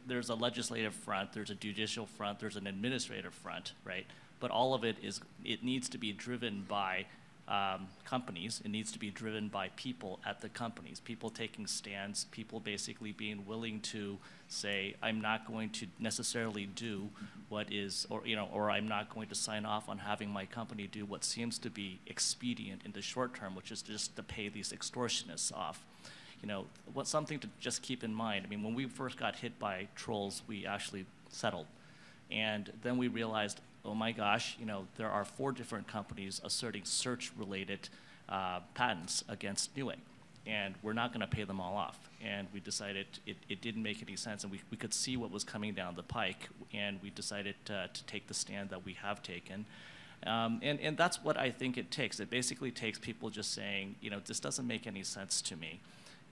There's a legislative front, there's a judicial front, there's an administrative front, right? But all of it needs to be driven by companies. It needs to be driven by people at the companies, people taking stands, people basically being willing to say, I'm not going to necessarily do what is, or I'm not going to sign off on having my company do what seems to be expedient in the short term, which is just to pay these extortionists off. You know, what's something to just keep in mind. I mean, when we first got hit by trolls, we actually settled. And then we realized, oh my gosh, you know, there are 4 different companies asserting search-related patents against Newegg, and we're not going to pay them all off. And we decided it didn't make any sense, and we could see what was coming down the pike, and we decided to take the stand that we have taken. And that's what I think it takes. It basically takes people just saying, you know, this doesn't make any sense to me,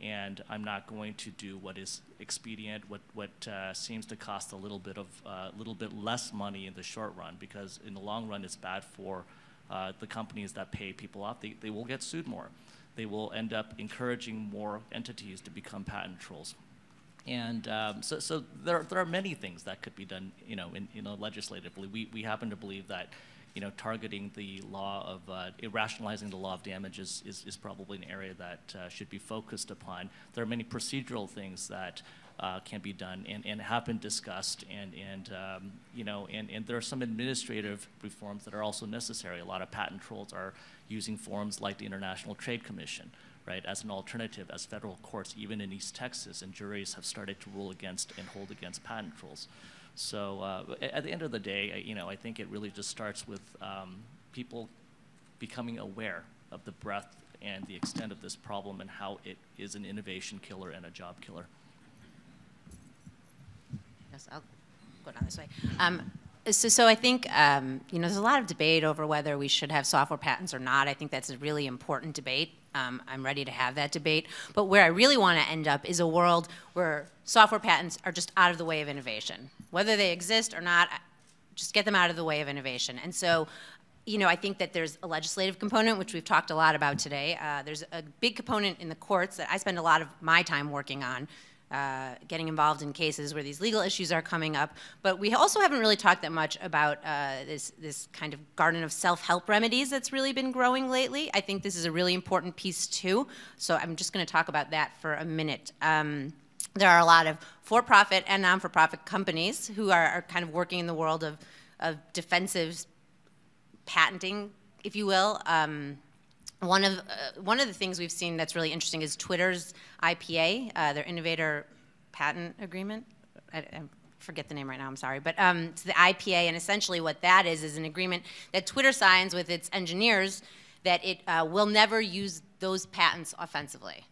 and I'm not going to do what is expedient, what seems to cost a little bit less money in the short run, because in the long run it's bad for the companies that pay people off. They will get sued more. They will end up encouraging more entities to become patent trolls. And so there are many things that could be done, you know, legislatively. We happen to believe that, you know, targeting the law of, rationalizing the law of damages is probably an area that should be focused upon. There are many procedural things that can be done and have been discussed, and there are some administrative reforms that are also necessary. A lot of patent trolls are using forums like the International Trade Commission, right, as an alternative, as federal courts, even in East Texas, and juries have started to rule against and hold against patent trolls. So at the end of the day, I think it really just starts with people becoming aware of the breadth and the extent of this problem and how it is an innovation killer and a job killer. Yes, I'll go down this way. So I think there's a lot of debate over whether we should have software patents or not. I think that's a really important debate. I'm ready to have that debate. But where I really want to end up is a world where software patents are just out of the way of innovation. Whether they exist or not, just get them out of the way of innovation. And so, I think that there's a legislative component, which we've talked a lot about today. There's a big component in the courts that I spend a lot of my time working on, getting involved in cases where these legal issues are coming up. But we also haven't really talked that much about this kind of garden of self-help remedies that's really been growing lately. I think this is a really important piece too. So I'm just going to talk about that for a minute. There are a lot of for-profit and non-for-profit companies who are kind of working in the world of defensive patenting, if you will. One of the things we've seen that's really interesting is Twitter's IPA, their Innovator Patent Agreement. I forget the name right now, I'm sorry. But it's the IPA, and essentially what that is an agreement that Twitter signs with its engineers that it will never use those patents offensively.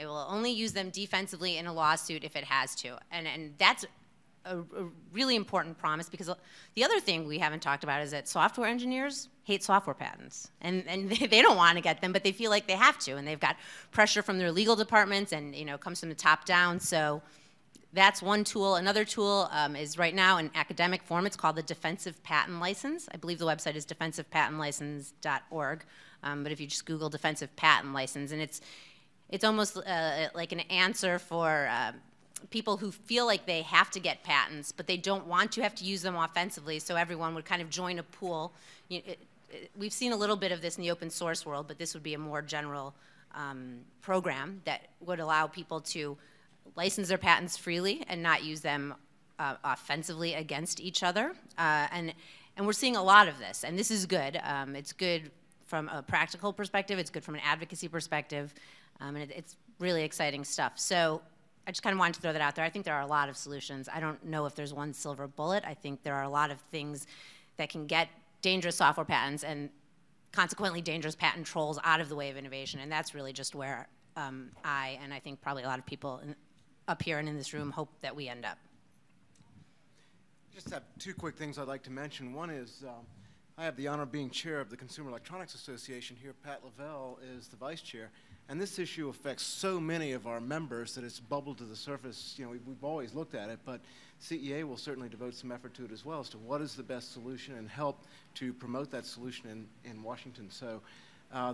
It will only use them defensively in a lawsuit if it has to. And that's a really important promise, because the other thing we haven't talked about is that software engineers hate software patents. And they don't want to get them, but they feel like they have to. And they've got pressure from their legal departments, and it comes from the top down. So that's one tool. Another tool is right now in academic form. It's called the Defensive Patent License. I believe the website is defensivepatentlicense.org. But if you just Google Defensive Patent License, and it's almost like an answer for people who feel like they have to get patents, but they don't want to have to use them offensively, so everyone would kind of join a pool. We've seen a little bit of this in the open source world, but this would be a more general program that would allow people to license their patents freely and not use them offensively against each other. And we're seeing a lot of this, and this is good. It's good from a practical perspective. It's good from an advocacy perspective. And it's really exciting stuff. So I just kind of wanted to throw that out there. I think there are a lot of solutions. I don't know if there's one silver bullet. I think there are a lot of things that can get dangerous software patents and consequently dangerous patent trolls out of the way of innovation. And that's really just where I think probably a lot of people up here and in this room hope that we end up. Just have two quick things I'd like to mention. One is I have the honor of being chair of the Consumer Electronics Association here. Pat Lavelle is the vice chair. And this issue affects so many of our members that it's bubbled to the surface. We've always looked at it, but CEA will certainly devote some effort to it as well as to what is the best solution and help to promote that solution in Washington. So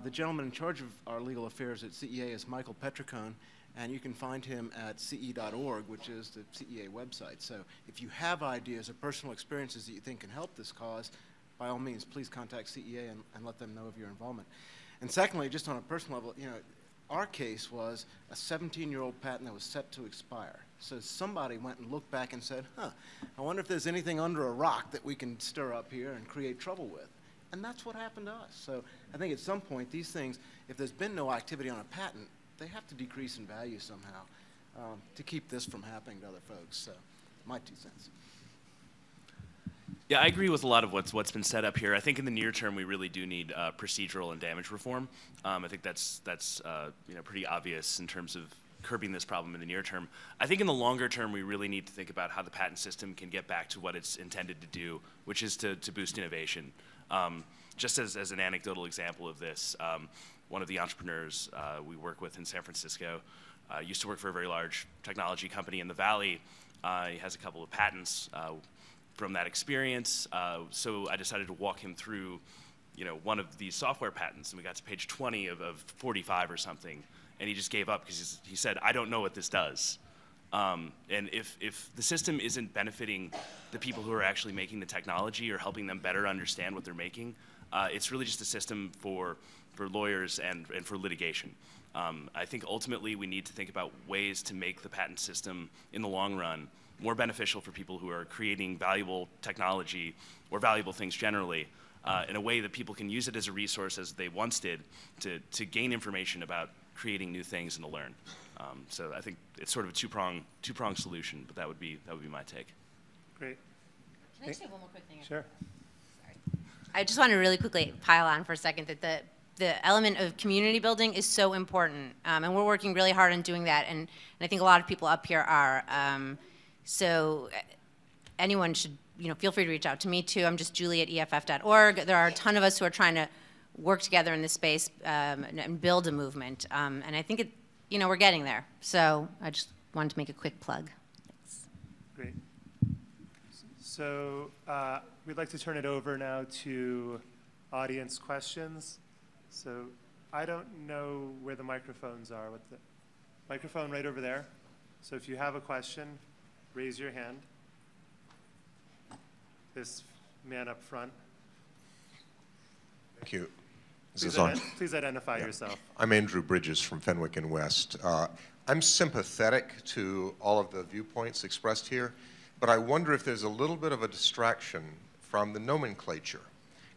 the gentleman in charge of our legal affairs at CEA is Michael Petricone, and you can find him at ce.org, which is the CEA website. So if you have ideas or personal experiences that you think can help this cause, by all means, please contact CEA and let them know of your involvement. And secondly, just on a personal level, our case was a 17-year-old patent that was set to expire. So somebody went and looked back and said, I wonder if there's anything under a rock that we can stir up here and create trouble with. And that's what happened to us. So I think at some point, these things, if there's been no activity on a patent, they have to decrease in value somehow to keep this from happening to other folks. So my 2 cents. Yeah, I agree with a lot of what's been set up here. I think in the near term, we really do need procedural and damage reform. I think that's pretty obvious in terms of curbing this problem in the near term. I think in the longer term, we really need to think about how the patent system can get back to what it's intended to do, which is to boost innovation. Just as an anecdotal example of this, one of the entrepreneurs we work with in San Francisco used to work for a very large technology company in the Valley. He has a couple of patents from that experience, so I decided to walk him through, one of these software patents, and we got to page 20 of 45 or something, and he just gave up because he said, I don't know what this does. And if the system isn't benefiting the people who are actually making the technology or helping them better understand what they're making, it's really just a system for lawyers and for litigation. I think ultimately we need to think about ways to make the patent system in the long run more beneficial for people who are creating valuable technology or valuable things generally in a way that people can use it as a resource as they once did to gain information about creating new things and to learn. So I think it's sort of a two-prong solution, but that would be my take. Great. Can I just say one more quick thing? Sure. I just want to really quickly pile on for a second that the element of community building is so important, and we're working really hard on doing that, and I think a lot of people up here are. So anyone should, feel free to reach out to me too. I'm just julie@eff.org. There are a ton of us who are trying to work together in this space and build a movement, and I think we're getting there. So I just wanted to make a quick plug. Thanks. Great. So we'd like to turn it over now to audience questions. So I don't know where the microphones are. What's the microphone right over there? So if you have a question, raise your hand. This man up front. Thank you. Please identify yourself. I'm Andrew Bridges from Fenwick and West. I'm sympathetic to all of the viewpoints expressed here, but I wonder if there's a little bit of a distraction from the nomenclature,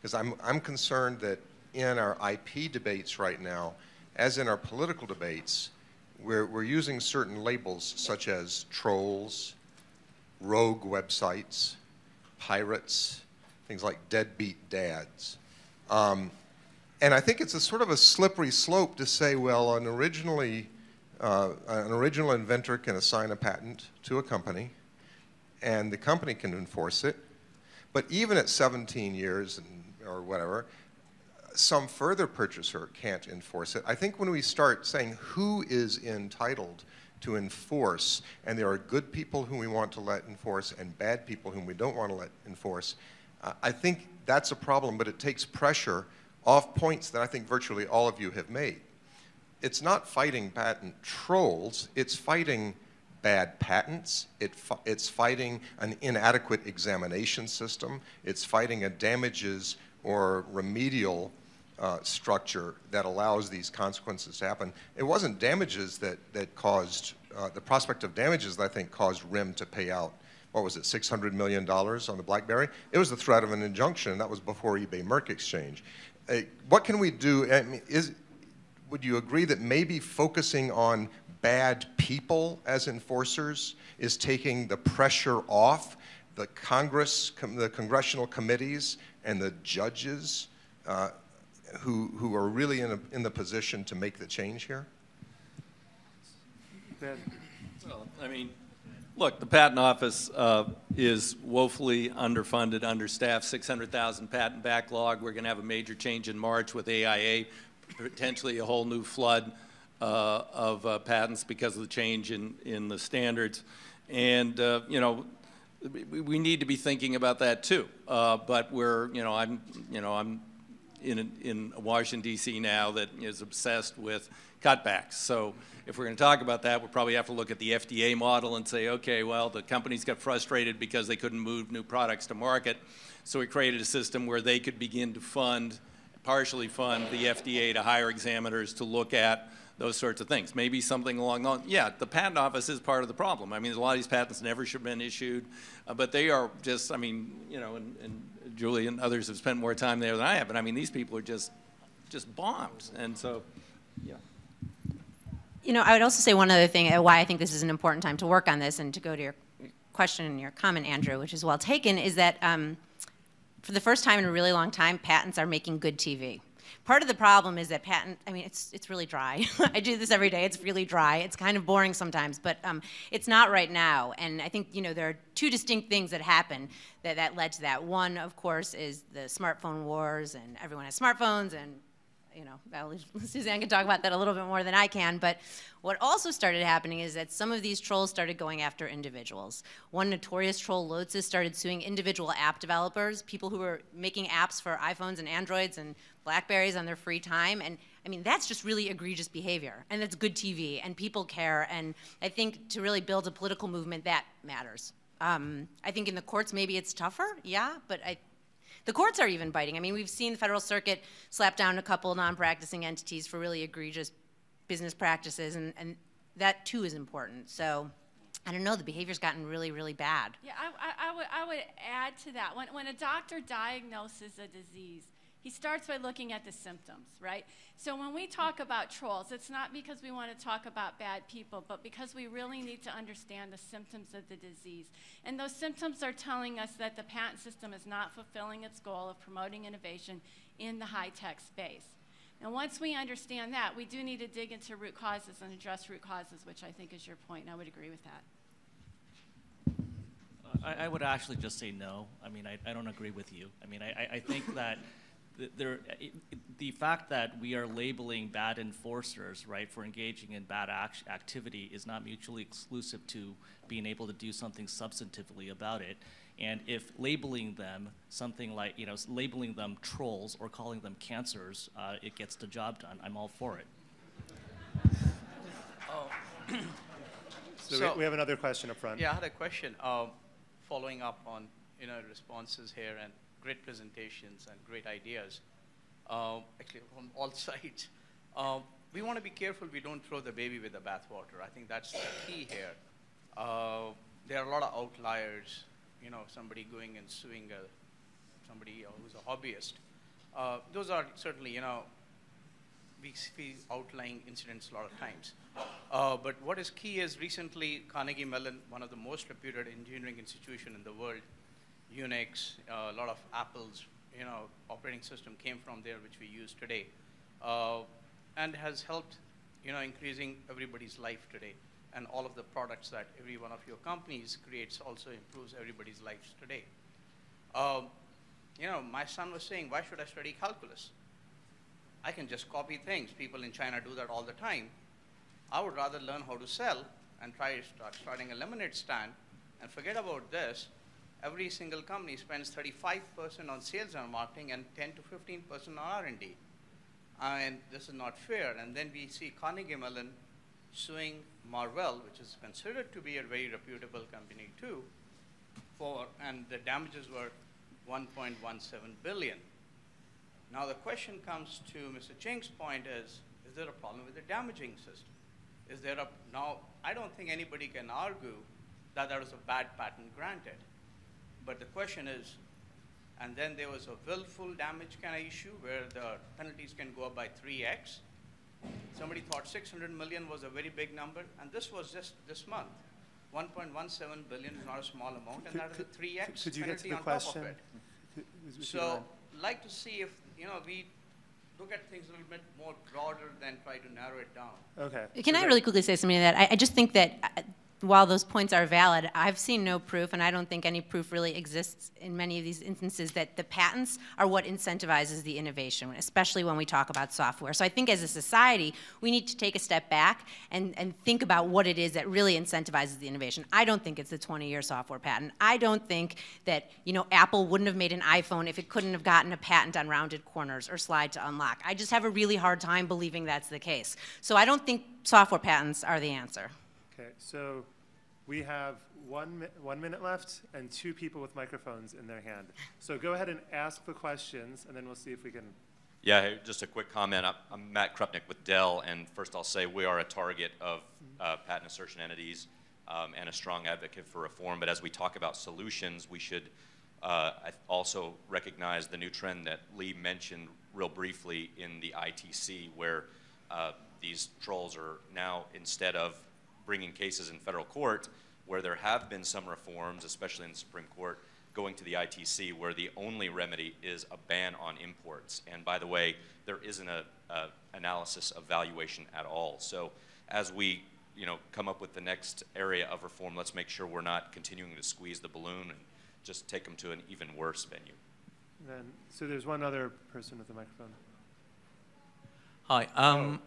because I'm concerned that in our IP debates right now, as in our political debates, we're using certain labels such as trolls, rogue websites, pirates, things like deadbeat dads. And I think it's a sort of a slippery slope to say, well, an original inventor can assign a patent to a company, and the company can enforce it. But even at 17 years or whatever, some further purchaser can't enforce it. I think when we start saying who is entitled to enforce, and there are good people whom we want to let enforce and bad people whom we don't want to let enforce, I think that's a problem, but it takes pressure off points that I think virtually all of you have made. It's not fighting patent trolls, it's fighting bad patents, it's fighting an inadequate examination system, it's fighting a damages or remedial structure that allows these consequences to happen. It wasn't damages that caused, the prospect of damages that I think caused RIM to pay out, what was it, $600 million on the BlackBerry? It was the threat of an injunction, and that was before eBay-Merck exchange. What can we do? I mean, would you agree that maybe focusing on bad people as enforcers is taking the pressure off the Congress, the congressional committees, and the judges who are really in the position to make the change here? Well, I mean, look, the Patent Office is woefully underfunded, understaffed, 600,000 patent backlog. We're going to have a major change in March with AIA, potentially a whole new flood of patents because of the change in the standards. And, we need to be thinking about that too. But I'm in Washington, D.C. now that is obsessed with cutbacks. So if we're going to talk about that, we'll probably have to look at the FDA model and say, okay, well, the companies got frustrated because they couldn't move new products to market. So we created a system where they could begin to partially fund the FDA to hire examiners to look at those sorts of things. Maybe something along those. Yeah, the Patent Office is part of the problem. I mean, a lot of these patents never should have been issued, but they are just, I mean, and Julie and others have spent more time there than I have, but I mean, these people are just bombs. And so, yeah. I would also say one other thing, why I think this is an important time to work on this, and to go to your question and your comment, Andrew, which is well taken, is that for the first time in a really long time, patents are making good TV. Part of the problem is that it's really dry. I do this every day. It's really dry. It's kind of boring sometimes, but it's not right now. And I think, there are two distinct things that happened that led to that. One, of course, is the smartphone wars, and everyone has smartphones, and Suzanne can talk about that a little bit more than I can, but what also started happening is that some of these trolls started going after individuals. One notorious troll, Lotus, started suing individual app developers, people who were making apps for iPhones and Androids and Blackberries on their free time, and I mean, that's just really egregious behavior, and that's good TV, and people care, and I think to really build a political movement, that matters. I think in the courts, maybe it's tougher, yeah, but the courts are even biting. I mean, we've seen the Federal Circuit slap down a couple non-practicing entities for really egregious business practices, and that too is important. So, I don't know, the behavior's gotten really, really bad. Yeah, I would add to that. When a doctor diagnoses a disease, He starts by looking at the symptoms, right? So when we talk about trolls, it's not because we want to talk about bad people, but because we really need to understand the symptoms of the disease. And those symptoms are telling us that the patent system is not fulfilling its goal of promoting innovation in the high-tech space. And once we understand that, we do need to dig into root causes and address root causes, which I think is your point, and I would agree with that. I would actually just say no. I mean, I don't agree with you. I mean, I think that the fact that we are labeling bad enforcers, right, for engaging in bad activity is not mutually exclusive to being able to do something substantively about it. And if labeling them something like, labeling them trolls or calling them cancers, it gets the job done, I'm all for it. So we have another question up front. Yeah, I had a question following up on responses here, and great presentations and great ideas, actually from all sides. We want to be careful we don't throw the baby with the bathwater. I think that's the key here. There are a lot of outliers, somebody going and suing somebody who's a hobbyist. Those are certainly, we see outlying incidents a lot of times. But what is key is recently Carnegie Mellon, one of the most reputed engineering institution in the world, Unix, a lot of Apple's operating system came from there, which we use today, and has helped increasing everybody's life today. And all of the products that every one of your companies creates also improves everybody's lives today. My son was saying, why should I study calculus? I can just copy things. People in China do that all the time. I would rather learn how to sell and starting a lemonade stand and forget about this. Every single company spends 35% on sales and marketing and 10 to 15% on R&D. And this is not fair. And then we see Carnegie Mellon suing Marvell, which is considered to be a very reputable company too, and the damages were $1.17 billion. Now the question comes to Mr. Ching's point is there a problem with the damaging system? Now, I don't think anybody can argue that there was a bad patent granted. But the question is, and then there was a willful damage kind of issue where the penalties can go up by 3x. Somebody thought 600 million was a very big number, and this was just this month. 1.17 billion is not a small amount, and that is a 3x penalty on top of it. So, I'd like to see if we look at things a little bit more broader than try to narrow it down. Okay. Can I really quickly say something to that? I just think that while those points are valid, I've seen no proof, and I don't think any proof really exists in many of these instances, that the patents are what incentivizes the innovation, especially when we talk about software. So I think as a society, we need to take a step back and think about what it is that really incentivizes the innovation. I don't think it's the 20-year software patent. I don't think that Apple wouldn't have made an iPhone if it couldn't have gotten a patent on rounded corners or slide to unlock. I just have a really hard time believing that's the case. So I don't think software patents are the answer. Okay, so we have 1 minute left and 2 people with microphones in their hand. So go ahead and ask the questions, and then we'll see if we can. Yeah, hey, just a quick comment. I'm Matt Krupnick with Dell, and first I'll say we are a target of patent assertion entities and a strong advocate for reform. But as we talk about solutions, we should also recognize the new trend that Lee mentioned real briefly in the ITC, where these trolls are now, instead of bringing cases in federal court, where there have been some reforms, especially in the Supreme Court, going to the ITC, where the only remedy is a ban on imports. And by the way, there isn't a analysis of valuation at all. So as we come up with the next area of reform, let's make sure we're not continuing to squeeze the balloon and just take them to an even worse venue. So there's one other person with the microphone. Hi,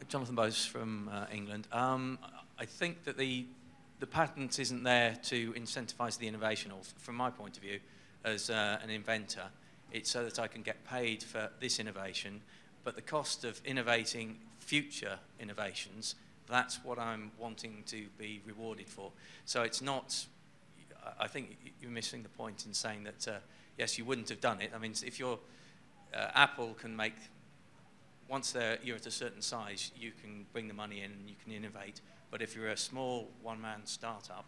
Jonathan Bose from England. I think that the patent isn't there to incentivize the innovation, or from my point of view, as an inventor. It's so that I can get paid for this innovation, but the cost of innovating future innovations, that's what I'm wanting to be rewarded for. So it's not, I think you're missing the point in saying that, yes, you wouldn't have done it. I mean, if you're, Apple can make, once you're at a certain size, you can bring the money in and you can innovate. But if you're a small one-man startup,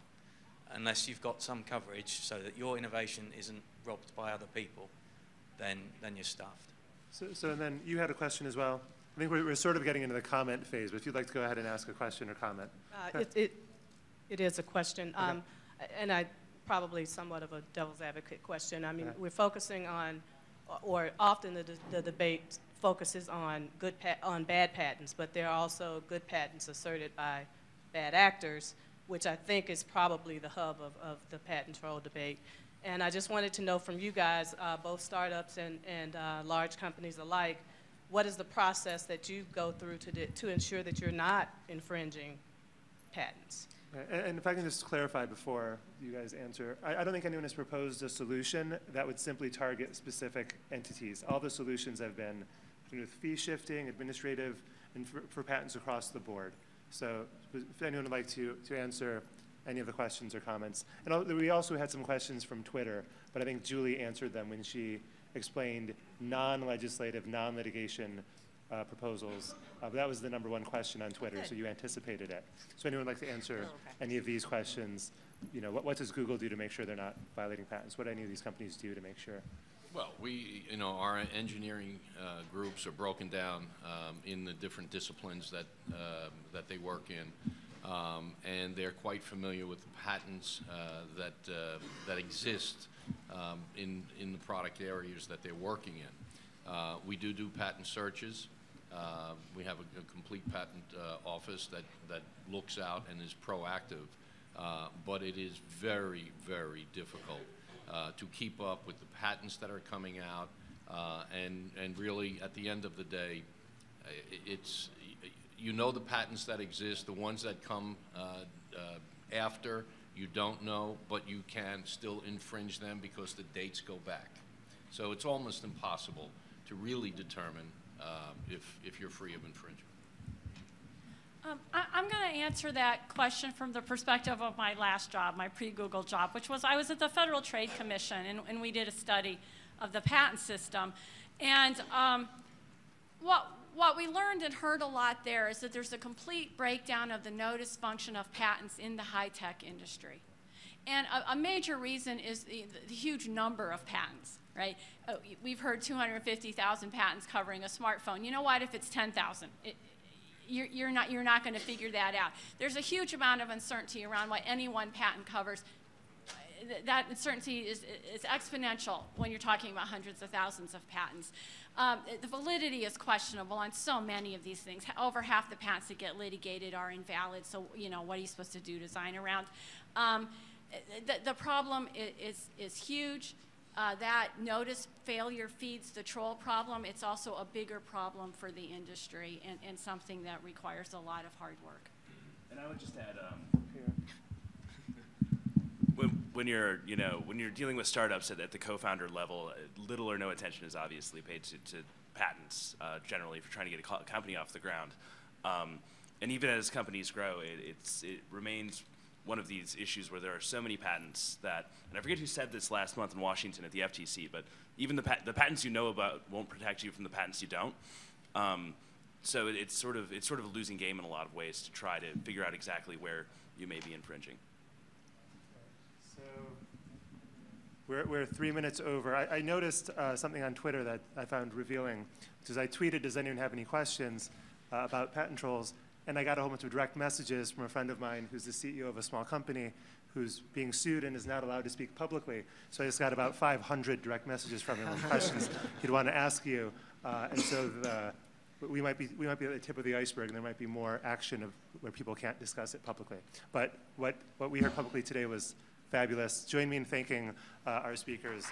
unless you've got some coverage so that your innovation isn't robbed by other people, then you're stuffed. So and then you had a question as well. I think we're sort of getting into the comment phase, but if you'd like to go ahead and ask a question or comment. It is a question, Okay. and I probably somewhat of a devil's advocate question. I mean, we're focusing on, or often the debate focuses on bad patents, but there are also good patents asserted by bad actors, which I think is probably the hub of the patent troll debate. And I just wanted to know from you guys, both startups and large companies alike, what is the process that you go through to ensure that you're not infringing patents? And if I can just clarify before you guys answer, I don't think anyone has proposed a solution that would simply target specific entities. All the solutions have been with fee shifting, administrative, and for patents across the board. So if anyone would like to answer any of the questions or comments. And we also had some questions from Twitter, but I think Julie answered them when she explained non-legislative, non-litigation proposals. But that was the #1 question on Twitter, so you anticipated it. So anyone would like to answer any of these questions? You know, what does Google do to make sure they're not violating patents? What do any of these companies do to make sure? Well, our engineering groups are broken down in the different disciplines that they work in, and they're quite familiar with the patents that exist in the product areas that they're working in. We do patent searches. We have a complete patent office that looks out and is proactive, but it is very, very difficult to keep up with the patents that are coming out, and really, at the end of the day, it's, the patents that exist, the ones that come after, you don't know, but you can still infringe them because the dates go back. So it's almost impossible to really determine if you're free of infringement. I'm going to answer that question from the perspective of my last job, my pre-Google job, which was I was at the Federal Trade Commission, and we did a study of the patent system. And what we learned and heard a lot there is that there's a complete breakdown of the notice function of patents in the high-tech industry. And a major reason is the huge number of patents, right? We've heard 250,000 patents covering a smartphone. You know what, if it's 10,000? You're not going to figure that out. There's a huge amount of uncertainty around what any one patent covers. That uncertainty is exponential when you're talking about hundreds of thousands of patents. The validity is questionable on so many of these things. Over half the patents that get litigated are invalid, so what are you supposed to do, design around? The problem is huge. That notice failure feeds the troll problem. It's also a bigger problem for the industry and something that requires a lot of hard work. And I would just add, when you're dealing with startups at the co-founder level, little or no attention is obviously paid to patents generally for trying to get a company off the ground. And even as companies grow, it remains one of these issues where there are so many patents that, and I forget who said this last month in Washington at the FTC, but even the patents you know about won't protect you from the patents you don't. So it's sort of a losing game in a lot of ways to try to figure out exactly where you may be infringing. So we're 3 minutes over. I noticed something on Twitter that I found revealing, which is I tweeted, does anyone have any questions about patent trolls? And I got a whole bunch of direct messages from a friend of mine who's the CEO of a small company who's being sued and is not allowed to speak publicly. So I just got about 500 direct messages from him with questions he'd want to ask you. And so we might be at the tip of the iceberg, and there might be more action where people can't discuss it publicly. But what we heard publicly today was fabulous. Join me in thanking our speakers.